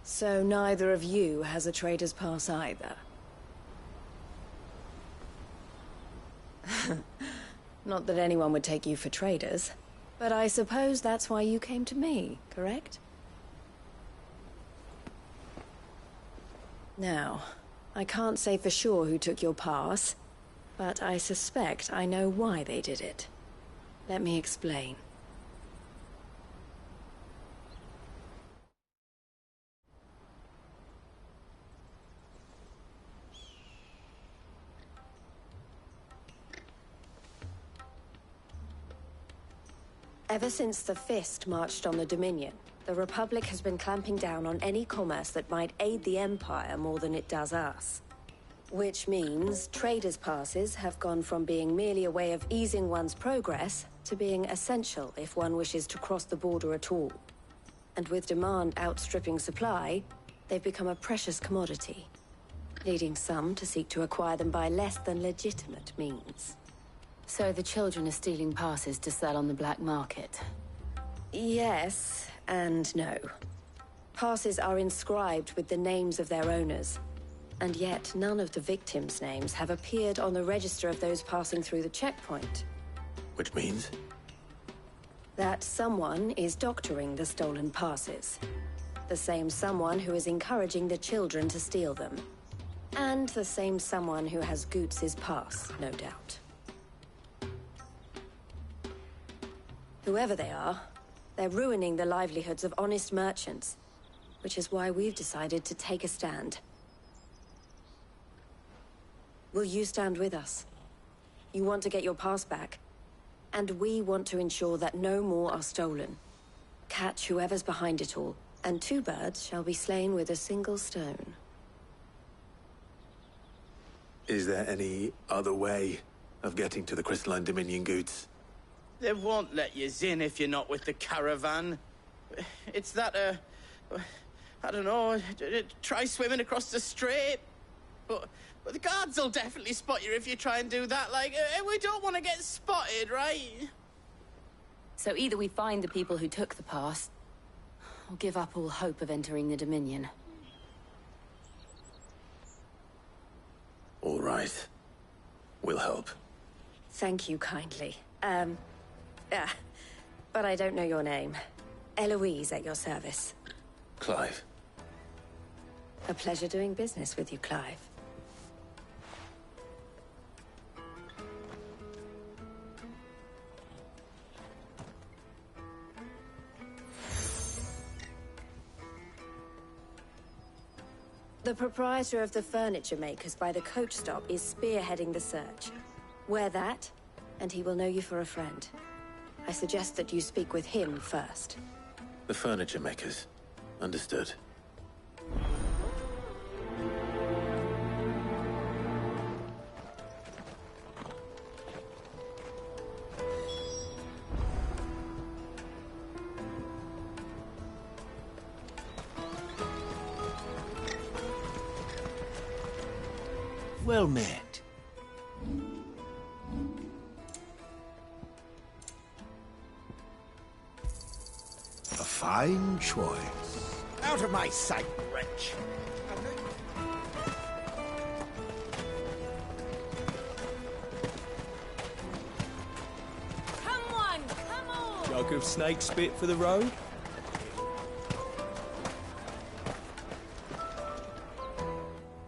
So neither of you has a trader's pass either. Not that anyone would take you for traders, but I suppose that's why you came to me, correct? Now, I can't say for sure who took your pass, but I suspect I know why they did it. Let me explain. Ever since the Fist marched on the Dominion, the Republic has been clamping down on any commerce that might aid the Empire more than it does us. Which means traders' passes have gone from being merely a way of easing one's progress to being essential if one wishes to cross the border at all. And with demand outstripping supply, they've become a precious commodity, leading some to seek to acquire them by less than legitimate means. So the children are stealing passes to sell on the black market? Yes, and no. Passes are inscribed with the names of their owners, and yet none of the victims' names have appeared on the register of those passing through the checkpoint. Which means? That someone is doctoring the stolen passes. The same someone who is encouraging the children to steal them. And the same someone who has Goots' pass, no doubt. Whoever they are, they're ruining the livelihoods of honest merchants, which is why we've decided to take a stand. Will you stand with us? You want to get your pass back, and we want to ensure that no more are stolen. Catch whoever's behind it all, and two birds shall be slain with a single stone. Is there any other way of getting to the Crystalline Dominion, Goots? They won't let you in if you're not with the caravan. It's that, I don't know, try swimming across the strait. But the guards will definitely spot you if you try and do that. Like, we don't want to get spotted, right? So either we find the people who took the pass, or give up all hope of entering the Dominion. All right. We'll help. Thank you kindly. But I don't know your name. Eloise at your service. Clive. A pleasure doing business with you, Clive. The proprietor of the furniture makers by the coach stop is spearheading the search. Wear that, and he will know you for a friend. I suggest that you speak with him first. The furniture makers. Understood. Well met. A fine choice. Out of my sight, wretch! Come on, come on! Jug of snake spit for the road?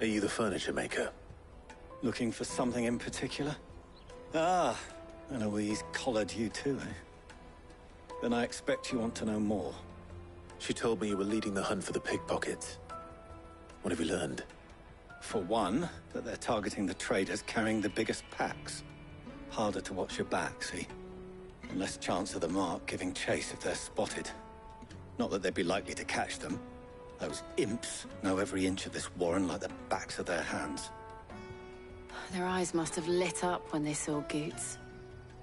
Are you the furniture maker? Looking for something in particular? Ah, Eloise collared you too, eh? Then I expect you want to know more. She told me you were leading the hunt for the pickpockets. What have you learned? For one, that they're targeting the traders carrying the biggest packs. Harder to watch your back, see? And less chance of the mark giving chase if they're spotted. Not that they'd be likely to catch them. Those imps know every inch of this warren like the backs of their hands. Their eyes must have lit up when they saw Goots.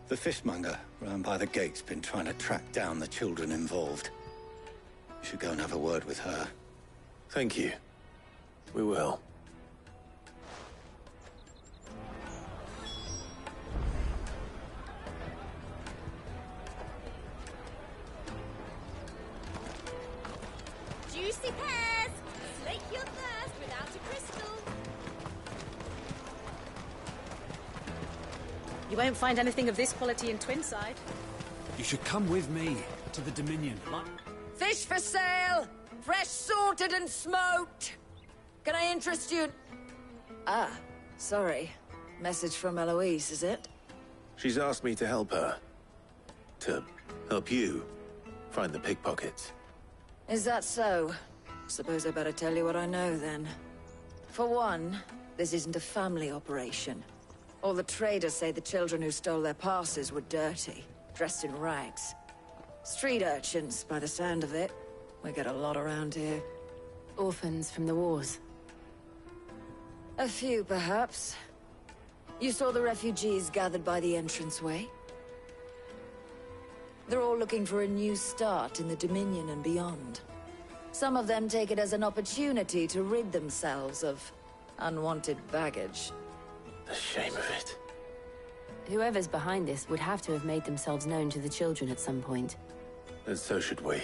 The fishmonger round by the gate's been trying to track down the children involved. You should go and have a word with her. Thank you. We will. Juicy pears! Slake your thirst without a crystal. You won't find anything of this quality in Twinside. You should come with me to the Dominion. Fish for sale! Fresh sorted and smoked! Can I interest you in... Ah, sorry. Message from Eloise, is it? She's asked me to help her. To help you find the pickpockets. Is that so? Suppose I better tell you what I know, then. For one, this isn't a family operation. All the traders say the children who stole their passes were dirty, dressed in rags. Street urchins, by the sound of it. We get a lot around here. Orphans from the wars. A few, perhaps. You saw the refugees gathered by the entranceway? They're all looking for a new start in the Dominion and beyond. Some of them take it as an opportunity to rid themselves of unwanted baggage. The shame of it. Whoever's behind this would have to have made themselves known to the children at some point. And so should we.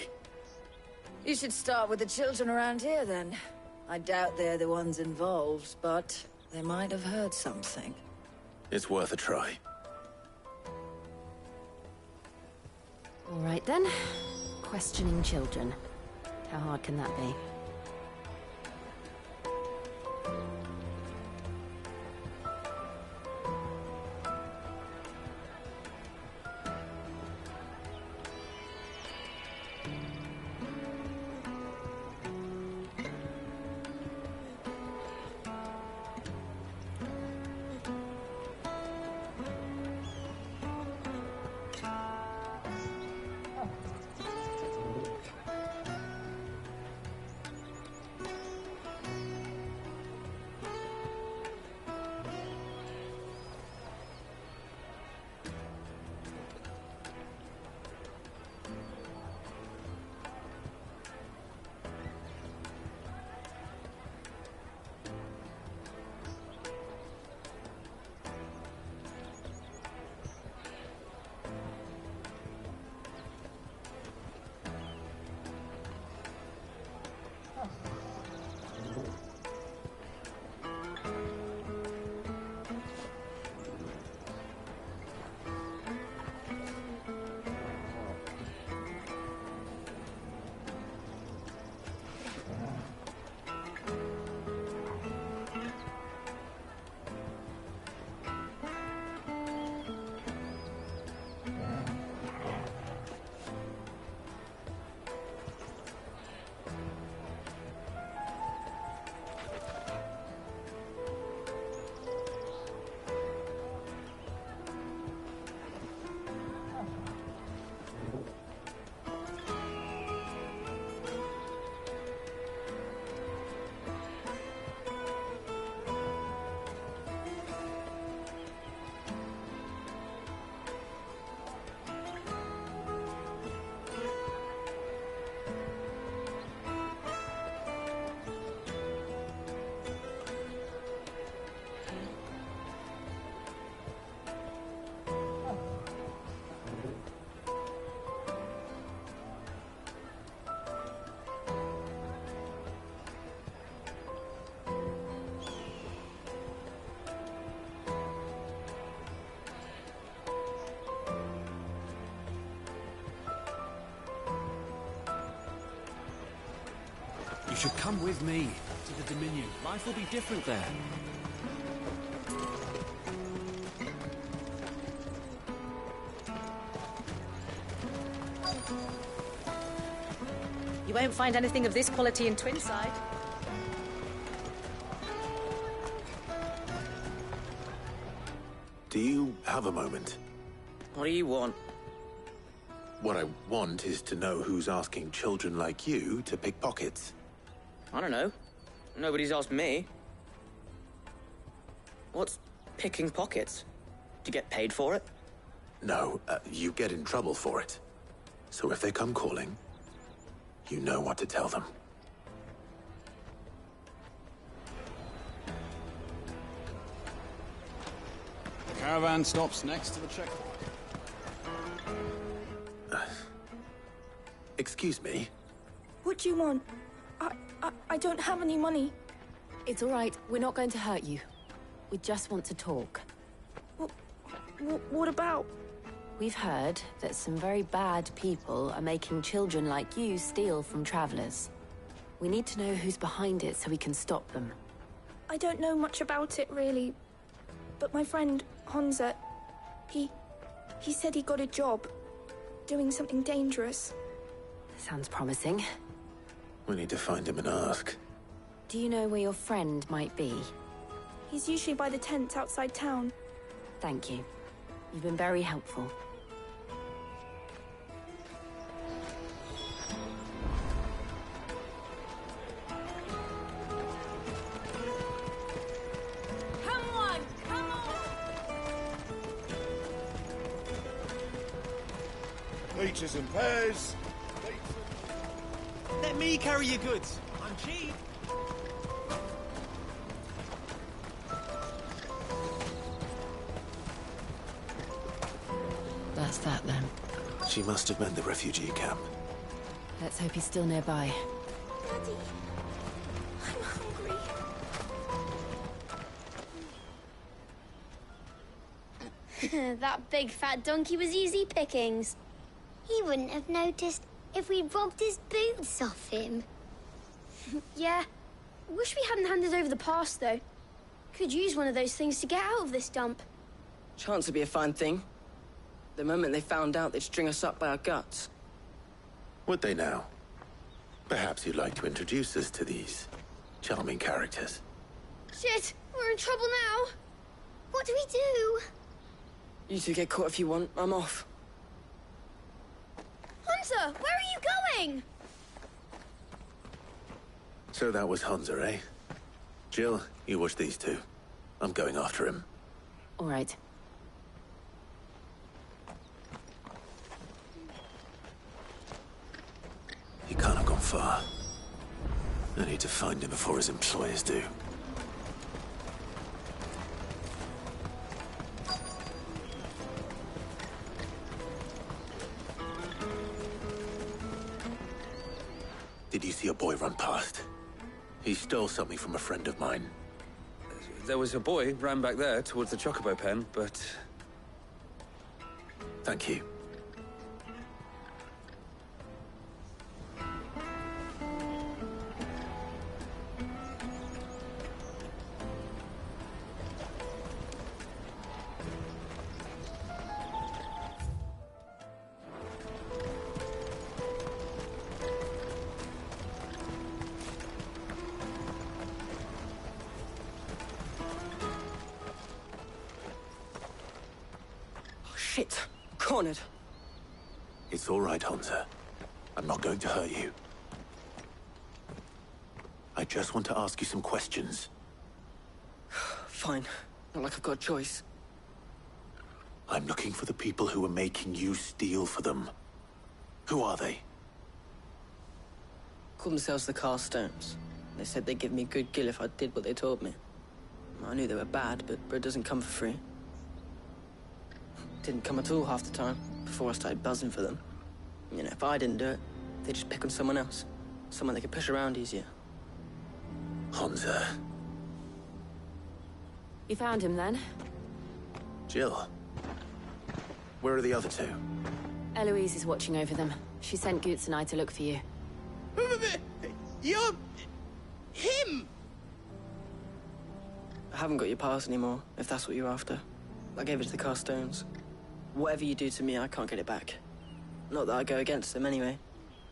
You should start with the children around here, then. I doubt they're the ones involved, but they might have heard something. It's worth a try. All right, then. Questioning children. How hard can that be? You should come with me to the Dominion. Life will be different there. You won't find anything of this quality in Twinside. Do you have a moment? What do you want? What I want is to know who's asking children like you to pick pockets. I don't know. Nobody's asked me. What's picking pockets? Do you get paid for it? No, you get in trouble for it. So if they come calling, you know what to tell them. The caravan stops next to the checkpoint. Excuse me? What do you want? I don't have any money. It's all right. We're not going to hurt you. We just want to talk. What about? We've heard that some very bad people are making children like you steal from travelers. We need to know who's behind it so we can stop them. I don't know much about it, really. But my friend, Honza, he said he got a job. Doing something dangerous. Sounds promising. We need to find him and ask. Do you know where your friend might be? He's usually by the tents outside town. Thank you. You've been very helpful. Come on, come on! Peaches and pears. Let me carry your goods. I'm cheap. That's that then. She must have meant the refugee camp. Let's hope he's still nearby. Daddy, I'm hungry. That big fat donkey was easy pickings. He wouldn't have noticed if we'd robbed his boots off him. Yeah. Wish we hadn't handed over the pass, though. Could use one of those things to get out of this dump. Chance would be a fine thing. The moment they found out, they'd string us up by our guts. Would they now? Perhaps you'd like to introduce us to these charming characters. Shit, we're in trouble now. What do we do? You two get caught if you want. I'm off. Hunter, where are you going? So that was Hunter, eh? Jill, you watch these two. I'm going after him. All right. He can't have gone far. I need to find him before his employers do. Did you see a boy run past? He stole something from a friend of mine. There was a boy ran back there towards the chocobo pen, but... Thank you. Shit. Cornered. It's all right, Hunter. I'm not going to hurt you. I just want to ask you some questions. Fine. Not like I've got a choice. I'm looking for the people who are making you steal for them. Who are they? Called themselves the Carstones. They said they'd give me good gill if I did what they told me. I knew they were bad, but bread doesn't come for free. Didn't come at all half the time, before I started buzzing for them. You know, if I didn't do it, they'd just pick on someone else. Someone they could push around easier. Hunter. You found him then? Jill. Where are the other two? Eloise is watching over them. She sent Goots and I to look for you. You're... him! I haven't got your pass anymore, if that's what you're after. I gave it to the Carstones. Whatever you do to me, I can't get it back. Not that I go against them anyway.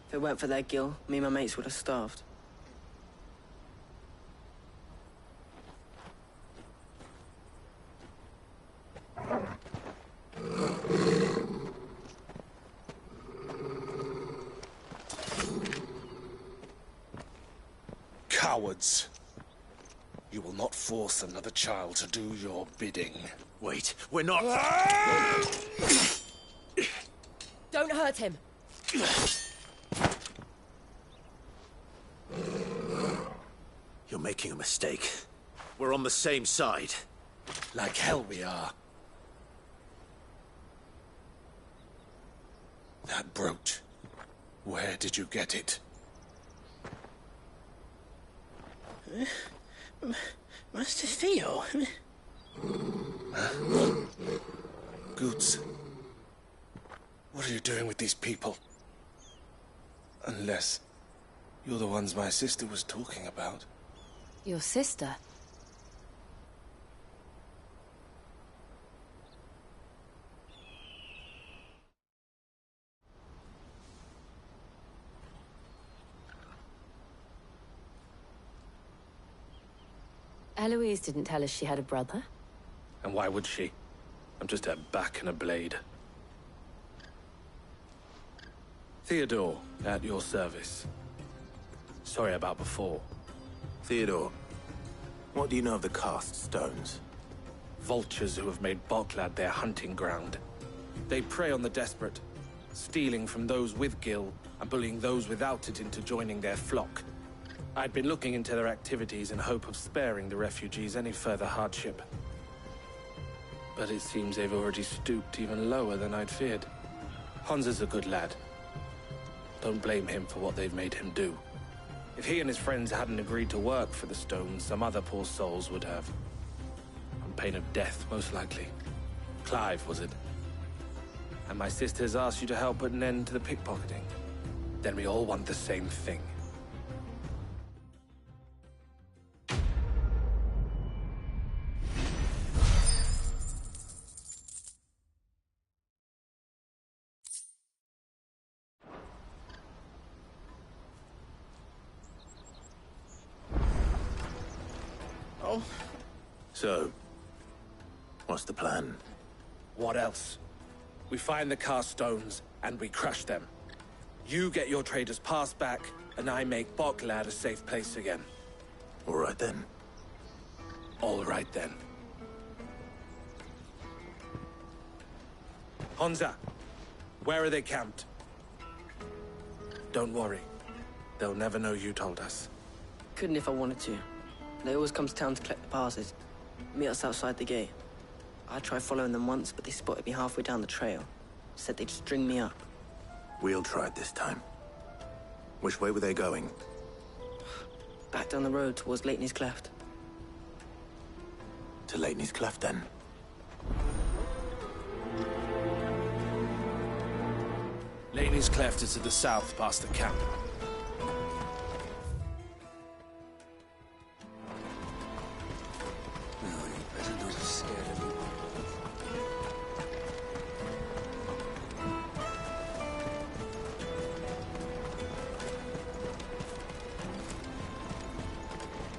If it weren't for their guild, me and my mates would have starved. Cowards. You will not force another child to do your bidding. Wait, we're not... Don't hurt him. You're making a mistake. We're on the same side. Like hell we are. That brooch. Where did you get it? Master Theo. Goods. What are you doing with these people? Unless you're the ones my sister was talking about. Your sister? Eloise didn't tell us she had a brother. And why would she? I'm just her back and a blade. Theodore, at your service. Sorry about before. Theodore, what do you know of the cast stones? Vultures who have made Boklad their hunting ground. They prey on the desperate, stealing from those with gil and bullying those without it into joining their flock. I'd been looking into their activities in hope of sparing the refugees any further hardship. But it seems they've already stooped even lower than I'd feared. Hansa's a good lad. Don't blame him for what they've made him do. If he and his friends hadn't agreed to work for the stones, some other poor souls would have. On pain of death, most likely. Clive, was it? And my sisters asked you to help put an end to the pickpocketing. Then we all want the same thing. So, what's the plan? What else? We find the cast stones, and we crush them. You get your trader's pass back, and I make Boklad a safe place again. All right then. All right then. Hansa, where are they camped? Don't worry. They'll never know you told us. Couldn't if I wanted to. They always come to town to collect the passes. Meet us outside the gate. I tried following them once, but they spotted me halfway down the trail. Said they'd string me up. We'll try it this time. Which way were they going? Back down the road towards Leitney's Cleft. To Leitney's Cleft, then? Leitney's Cleft is to the south, past the camp.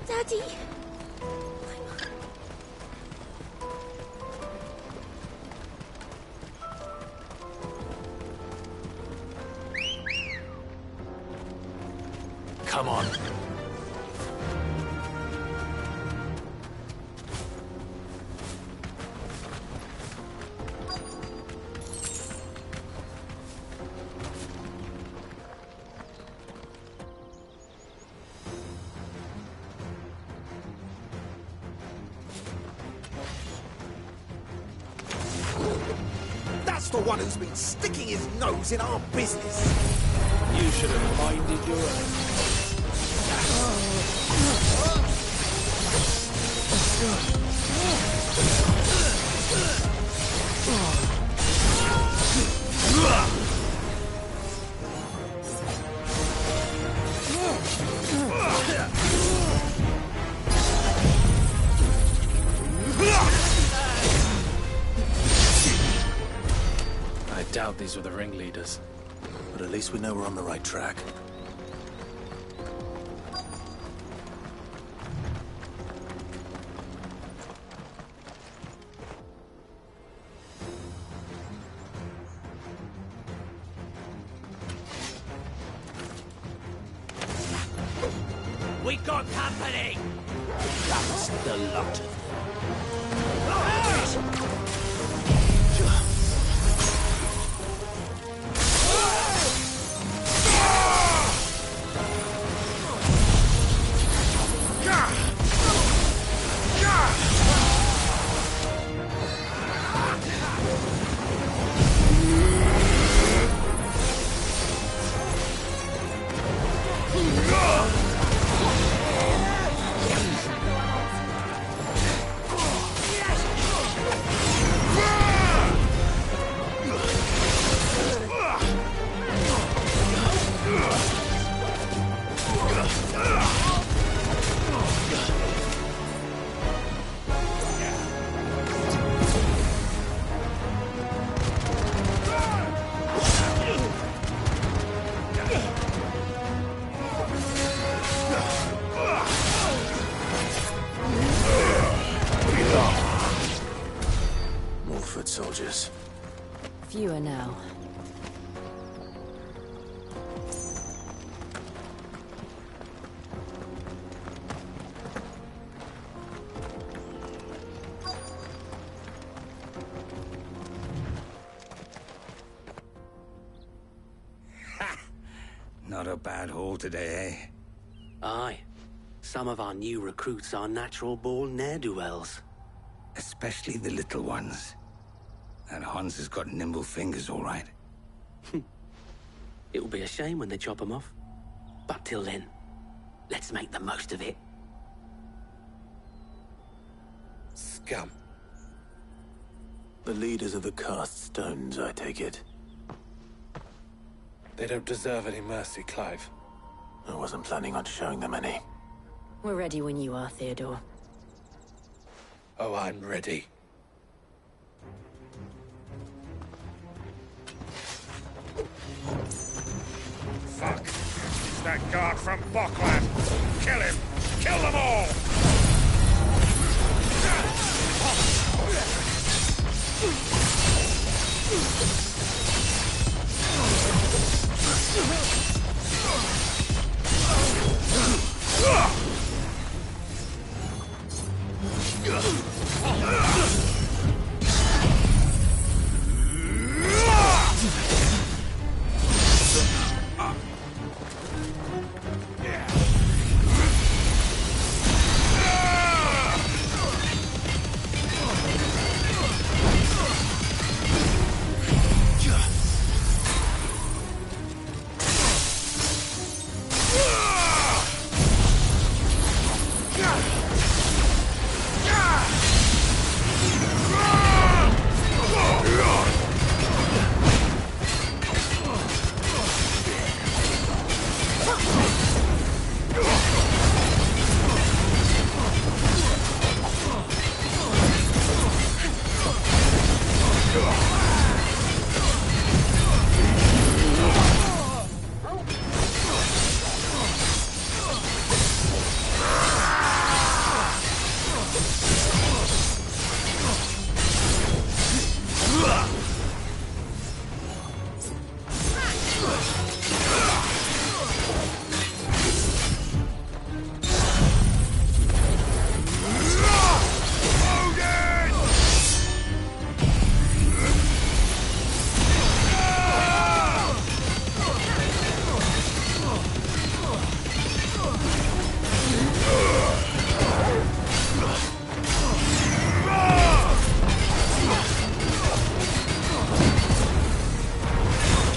Daddy! Come on. That's the one who's been sticking his nose in our business. You should have minded your own. thought these were the ringleaders. But at least we know we're on the right track. We got company! That's the lot of them. Soldiers. Fewer now. Not a bad haul today, eh? Aye. Some of our new recruits are natural-born ne'er-do-wells. Especially the little ones. And Hans has got nimble fingers, all right. It will be a shame when they chop them off. But till then, let's make the most of it. Scum. The leaders of the cast stones, I take it. They don't deserve any mercy, Clive. I wasn't planning on showing them any. We're ready when you are, Theodore. Oh, I'm ready. Fuck! It's that guard from Bokland! Kill him! Kill them all!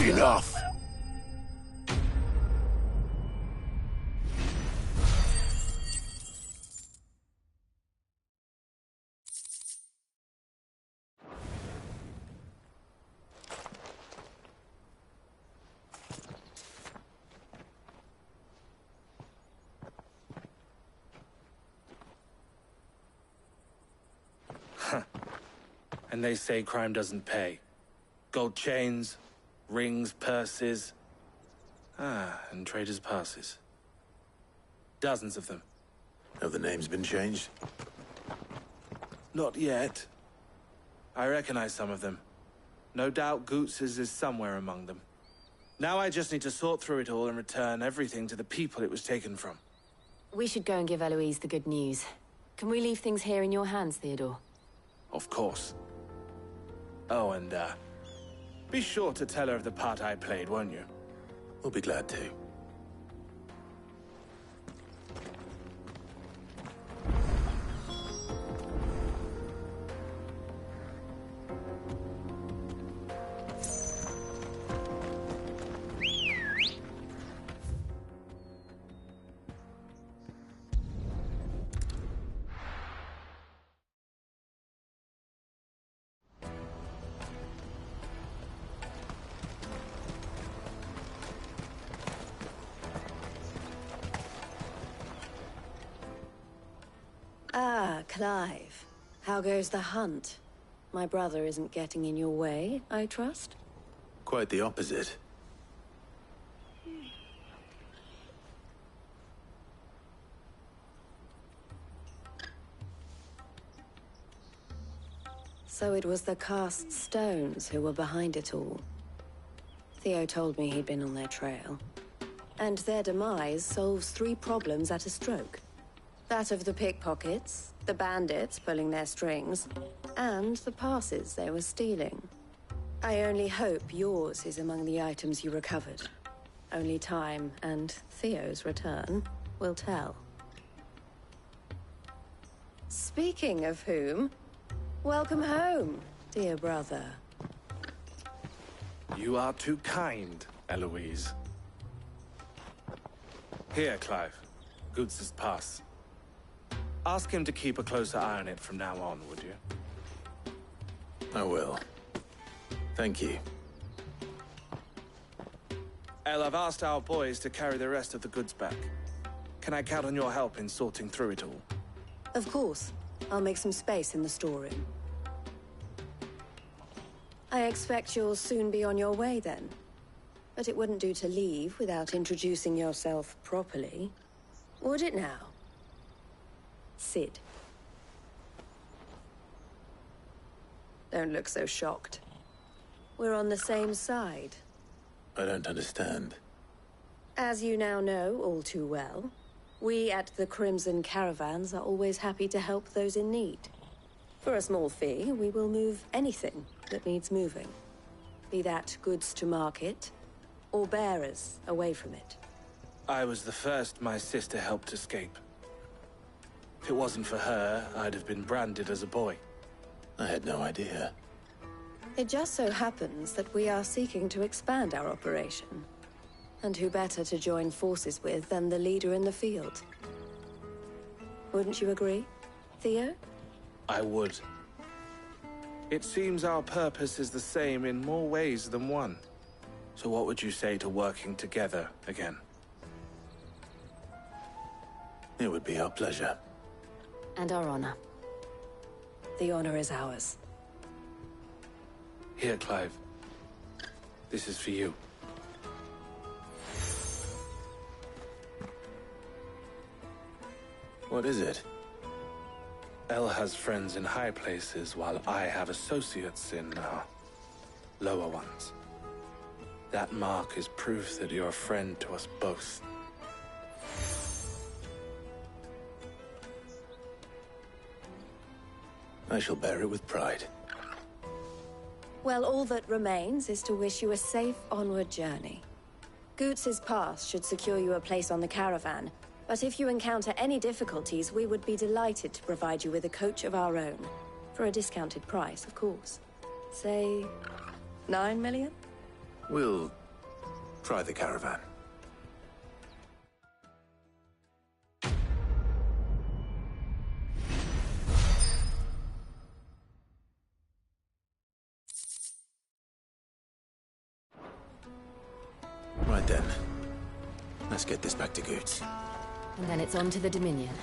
Enough! And they say crime doesn't pay. Gold chains, Rings, purses. And traders' passes. Dozens of them. Have the names been changed? Not yet. I recognize some of them. No doubt Goots's is somewhere among them. Now I just need to sort through it all and return everything to the people it was taken from. We should go and give Eloise the good news. Can we leave things here in your hands, Theodore? Of course. Oh, and, be sure to tell her of the part I played, won't you? We'll be glad to. Ah, Clive. How goes the hunt? My brother isn't getting in your way, I trust? Quite the opposite. So it was the cast stones who were behind it all. Theo told me he'd been on their trail. And their demise solves 3 problems at a stroke. That of the pickpockets, the bandits pulling their strings, and the passes they were stealing. I only hope yours is among the items you recovered. Only time and Theo's return will tell. Speaking of whom, welcome home, dear brother. You are too kind, Eloise. Here, Clive. Goots's pass. Ask him to keep a closer eye on it from now on, would you? I will. Thank you. El, I've asked our boys to carry the rest of the goods back. Can I count on your help in sorting through it all? Of course. I'll make some space in the storeroom. I expect you'll soon be on your way then. But it wouldn't do to leave without introducing yourself properly. Would it now? Sid. Don't look so shocked. We're on the same side. I don't understand. As you now know all too well, we at the Crimson Caravans are always happy to help those in need. For a small fee, we will move anything that needs moving. Be that goods to market, or bearers away from it. I was the first my sister helped escape. If it wasn't for her, I'd have been branded as a boy. I had no idea. It just so happens that we are seeking to expand our operation. And who better to join forces with than the leader in the field? Wouldn't you agree, Theo? I would. It seems our purpose is the same in more ways than one. So what would you say to working together again? It would be our pleasure. And our honor. The honor is ours. Here, Clive. This is for you. What is it? El has friends in high places, while I have associates in, lower ones. That mark is proof that you're a friend to us both. I shall bear it with pride. Well, all that remains is to wish you a safe onward journey. Goots's pass should secure you a place on the caravan, but if you encounter any difficulties, we would be delighted to provide you with a coach of our own. For a discounted price, of course. Say, 9 million? We'll try the caravan. Right then. Let's get this back to Goots. And then it's on to the Dominion.